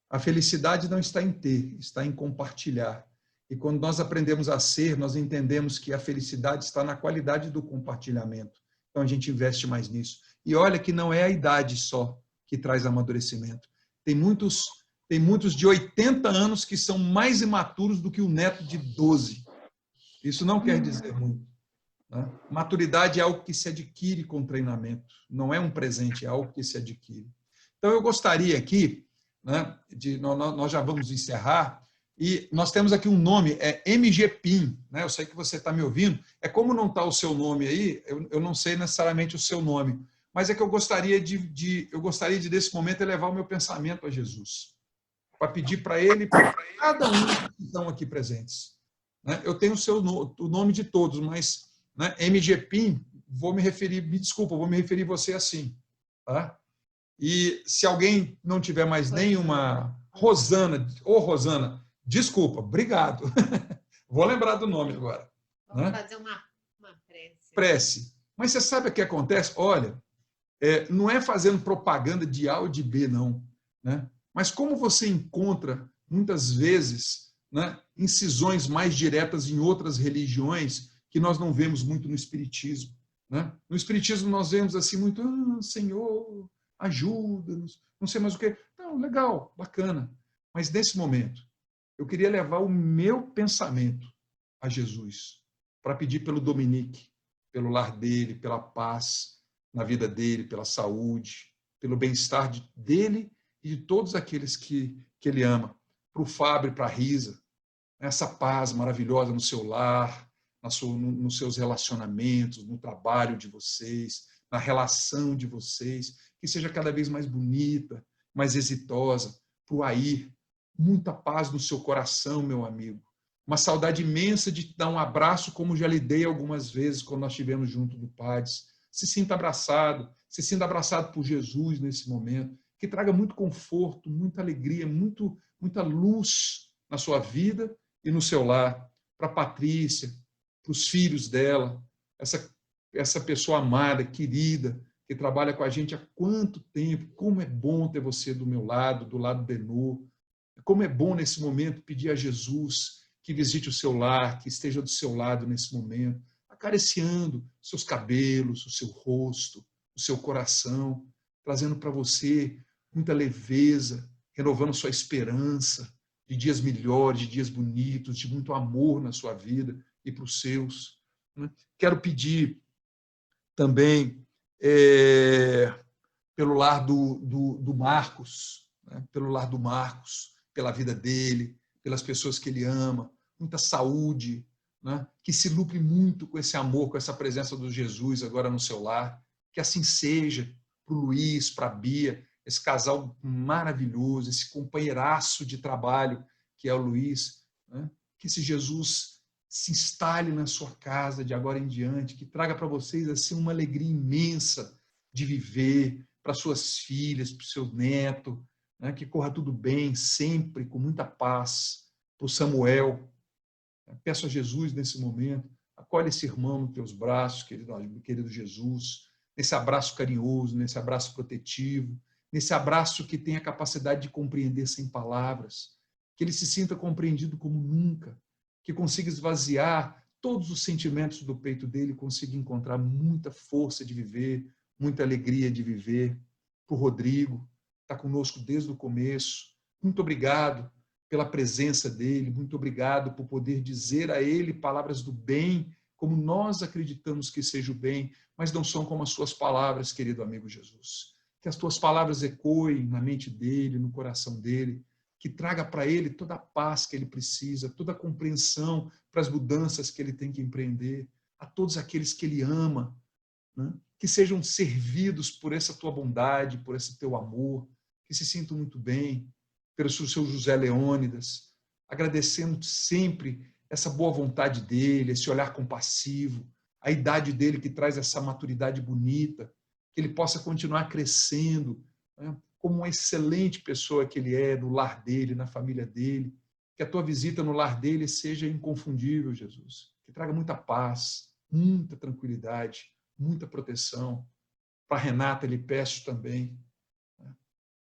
A felicidade não está em ter, está em compartilhar. E quando nós aprendemos a ser, nós entendemos que a felicidade está na qualidade do compartilhamento. Então a gente investe mais nisso. E olha que não é a idade só que traz amadurecimento. Tem muitos de 80 anos que são mais imaturos do que o neto de 12. Isso não quer dizer muito. Né? Maturidade é algo que se adquire com treinamento. Não é um presente, é algo que se adquire. Então eu gostaria aqui, né, nós já vamos encerrar, e nós temos aqui um nome, é MG PIN, né? Eu sei que você está me ouvindo. É como não está o seu nome aí, eu não sei necessariamente o seu nome, mas é que eu gostaria de nesse momento, elevar o meu pensamento a Jesus, para pedir para Ele, para cada um que estão aqui presentes. Né? Eu tenho o nome de todos, mas, né, MG PIN, vou me referir a você assim. Tá? E se alguém não tiver mais nenhuma... Rosana, desculpa, obrigado. Vou lembrar do nome agora. Vamos fazer uma prece. Prece. Mas você sabe o que acontece? Olha, não é fazendo propaganda de A ou de B, não. Né? Mas como você encontra, muitas vezes, né, incisões mais diretas em outras religiões que nós não vemos muito no Espiritismo. Né? No Espiritismo nós vemos assim muito, Senhor, ajuda-nos, não sei mais o quê. Não, legal, bacana. Mas nesse momento, eu queria levar o meu pensamento a Jesus, para pedir pelo Dominique, pelo lar dele, pela paz na vida dele, pela saúde, pelo bem-estar dele e de todos aqueles que ele ama. Para o Fábio e para a Risa, essa paz maravilhosa no seu lar, nos seus relacionamentos, no trabalho de vocês, na relação de vocês, que seja cada vez mais bonita, mais exitosa. Para o Air, muita paz no seu coração, meu amigo. Uma saudade imensa de te dar um abraço, como já lhe dei algumas vezes quando nós estivemos junto do PADS. Se sinta abraçado por Jesus nesse momento, que traga muito conforto, muita alegria, muita luz na sua vida e no seu lar. Para a Patrícia, para os filhos dela, essa pessoa amada, querida, que trabalha com a gente há quanto tempo. Como é bom ter você do meu lado, do lado do Benô. Como é bom nesse momento pedir a Jesus que visite o seu lar, que esteja do seu lado nesse momento, acariciando seus cabelos, o seu rosto, o seu coração, trazendo para você muita leveza, renovando sua esperança de dias melhores, de dias bonitos, de muito amor na sua vida e para os seus. Quero pedir também pelo lar do Marcos, né? Pelo lar do Marcos, pela vida dele, pelas pessoas que ele ama, muita saúde, né? Que se lucre muito com esse amor, com essa presença do Jesus agora no seu lar, que assim seja para o Luiz, para a Bia, esse casal maravilhoso, esse companheiraço de trabalho que é o Luiz, né? Que esse Jesus se instale na sua casa de agora em diante, que traga para vocês assim uma alegria imensa de viver, para suas filhas, para o seu neto, né? Que corra tudo bem, sempre, com muita paz. Para o Samuel, peço a Jesus nesse momento, acolhe esse irmão nos teus braços, querido Jesus, nesse abraço carinhoso, nesse abraço protetivo, nesse abraço que tem a capacidade de compreender sem palavras, que ele se sinta compreendido como nunca, que consiga esvaziar todos os sentimentos do peito dele, consiga encontrar muita força de viver, muita alegria de viver. Para o Rodrigo, está conosco desde o começo, muito obrigado pela presença dele, muito obrigado por poder dizer a ele palavras do bem, como nós acreditamos que seja o bem, mas não são como as suas palavras, querido amigo Jesus. Que as tuas palavras ecoem na mente dele, no coração dele, que traga para ele toda a paz que ele precisa, toda a compreensão para as mudanças que ele tem que empreender, a todos aqueles que ele ama, né? Que sejam servidos por essa tua bondade, por esse teu amor, que se sintam muito bem, pelo seu José Leônidas, agradecendo sempre essa boa vontade dele, esse olhar compassivo, a idade dele que traz essa maturidade bonita, que ele possa continuar crescendo, né? Como uma excelente pessoa que ele é no lar dele, na família dele, que a tua visita no lar dele seja inconfundível, Jesus, que traga muita paz, muita tranquilidade, muita proteção. Para Renata, lhe peço também, né?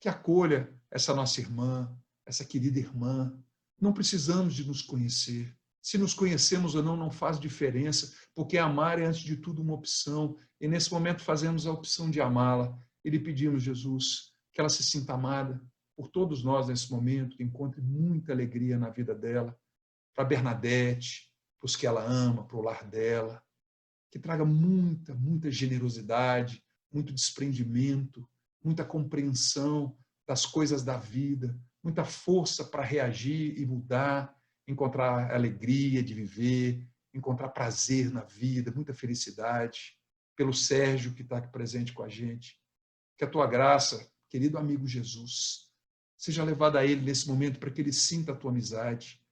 Que acolha essa nossa irmã, essa querida irmã. Não precisamos de nos conhecer. Se nos conhecemos ou não, não faz diferença, porque amar é, antes de tudo, uma opção. E nesse momento fazemos a opção de amá-la. E lhe pedimos, Jesus, que ela se sinta amada por todos nós nesse momento, que encontre muita alegria na vida dela, para Bernadette, para os que ela ama, para o lar dela, que traga muita, muita generosidade, muito desprendimento, muita compreensão das coisas da vida, muita força para reagir e mudar, encontrar alegria de viver, encontrar prazer na vida, muita felicidade. Pelo Sérgio, que está aqui presente com a gente. Que a tua graça, querido amigo Jesus, seja levada a ele nesse momento para que ele sinta a tua amizade,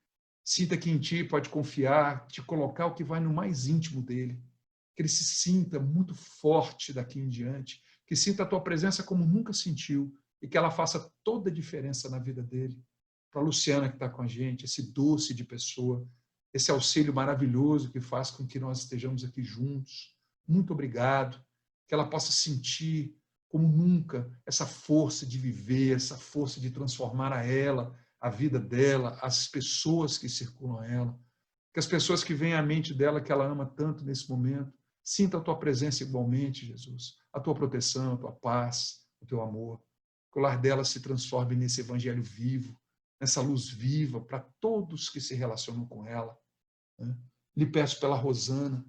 sinta que em ti pode confiar, te colocar o que vai no mais íntimo dele, que ele se sinta muito forte daqui em diante, que sinta a tua presença como nunca sentiu e que ela faça toda a diferença na vida dele. Para a Luciana que está com a gente, esse doce de pessoa, esse auxílio maravilhoso que faz com que nós estejamos aqui juntos. Muito obrigado, que ela possa sentir como nunca essa força de viver, essa força de transformar a vida dela, as pessoas que circulam a ela, que as pessoas que vêm à mente dela, que ela ama tanto nesse momento, sinta a tua presença igualmente, Jesus, a tua proteção, a tua paz, o teu amor, que o lar dela se transforme nesse evangelho vivo, nessa luz viva para todos que se relacionam com ela, né? Lhe peço pela Rosana,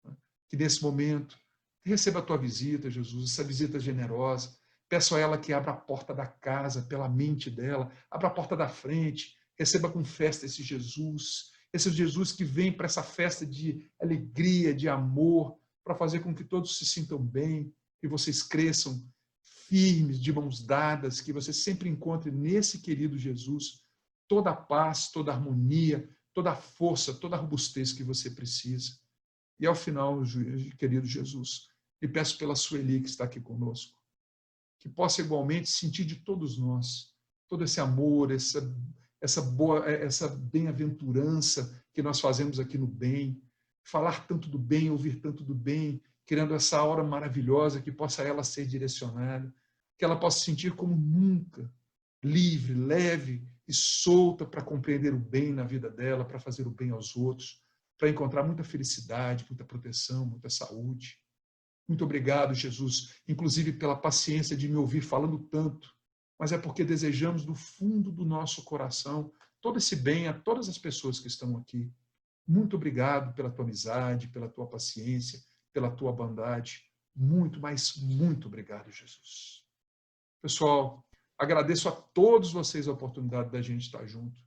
né? Que nesse momento receba a tua visita, Jesus, essa visita generosa. Peço a ela que abra a porta da casa pela mente dela, abra a porta da frente, receba com festa esse Jesus que vem para essa festa de alegria, de amor, para fazer com que todos se sintam bem, que vocês cresçam firmes, de mãos dadas, que você sempre encontre nesse querido Jesus toda a paz, toda a harmonia, toda a força, toda a robustez que você precisa. E ao final, querido Jesus, lhe peço pela Sueli que está aqui conosco, que possa igualmente sentir de todos nós todo esse amor, essa bem-aventurança que nós fazemos aqui no bem, falar tanto do bem, ouvir tanto do bem, querendo essa hora maravilhosa que possa ela ser direcionada, que ela possa sentir como nunca, livre, leve e solta para compreender o bem na vida dela, para fazer o bem aos outros, para encontrar muita felicidade, muita proteção, muita saúde. Muito obrigado, Jesus, inclusive pela paciência de me ouvir falando tanto, mas é porque desejamos do fundo do nosso coração todo esse bem a todas as pessoas que estão aqui. Muito obrigado pela tua amizade, pela tua paciência, pela tua bondade. Muito, mas muito obrigado, Jesus. Pessoal, agradeço a todos vocês a oportunidade da gente estar junto,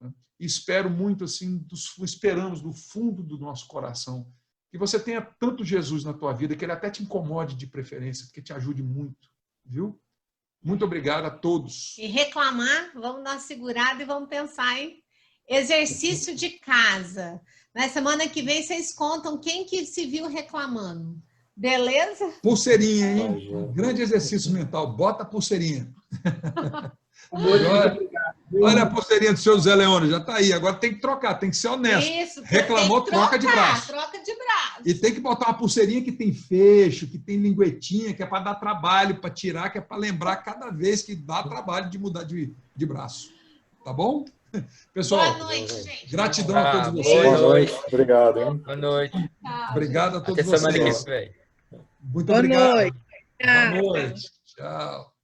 né? E espero muito, assim, esperamos do fundo do nosso coração que você tenha tanto Jesus na tua vida que ele até te incomode de preferência, porque te ajude muito, viu? Muito obrigado a todos. E reclamar, vamos dar uma segurada e vamos pensar em exercício de casa. Na semana que vem vocês contam quem que se viu reclamando. Beleza? Pulseirinha, hein? Um grande exercício mental. Bota a pulseirinha. Olha a pulseirinha do seu Zé Leônidas, já está aí. Agora tem que trocar, tem que ser honesto. Isso, reclamou, troca de braço. Troca de braço. E tem que botar uma pulseirinha que tem fecho, que tem linguetinha, que é para dar trabalho, para tirar, que é para lembrar cada vez que dá trabalho de mudar de braço. Tá bom? Pessoal, boa noite, gente. Gratidão a todos vocês. Boa noite. Obrigado, hein? Boa noite. Obrigado a todos Até semana vocês. que vem. Muito Boa obrigado. noite. Boa noite. Tchau.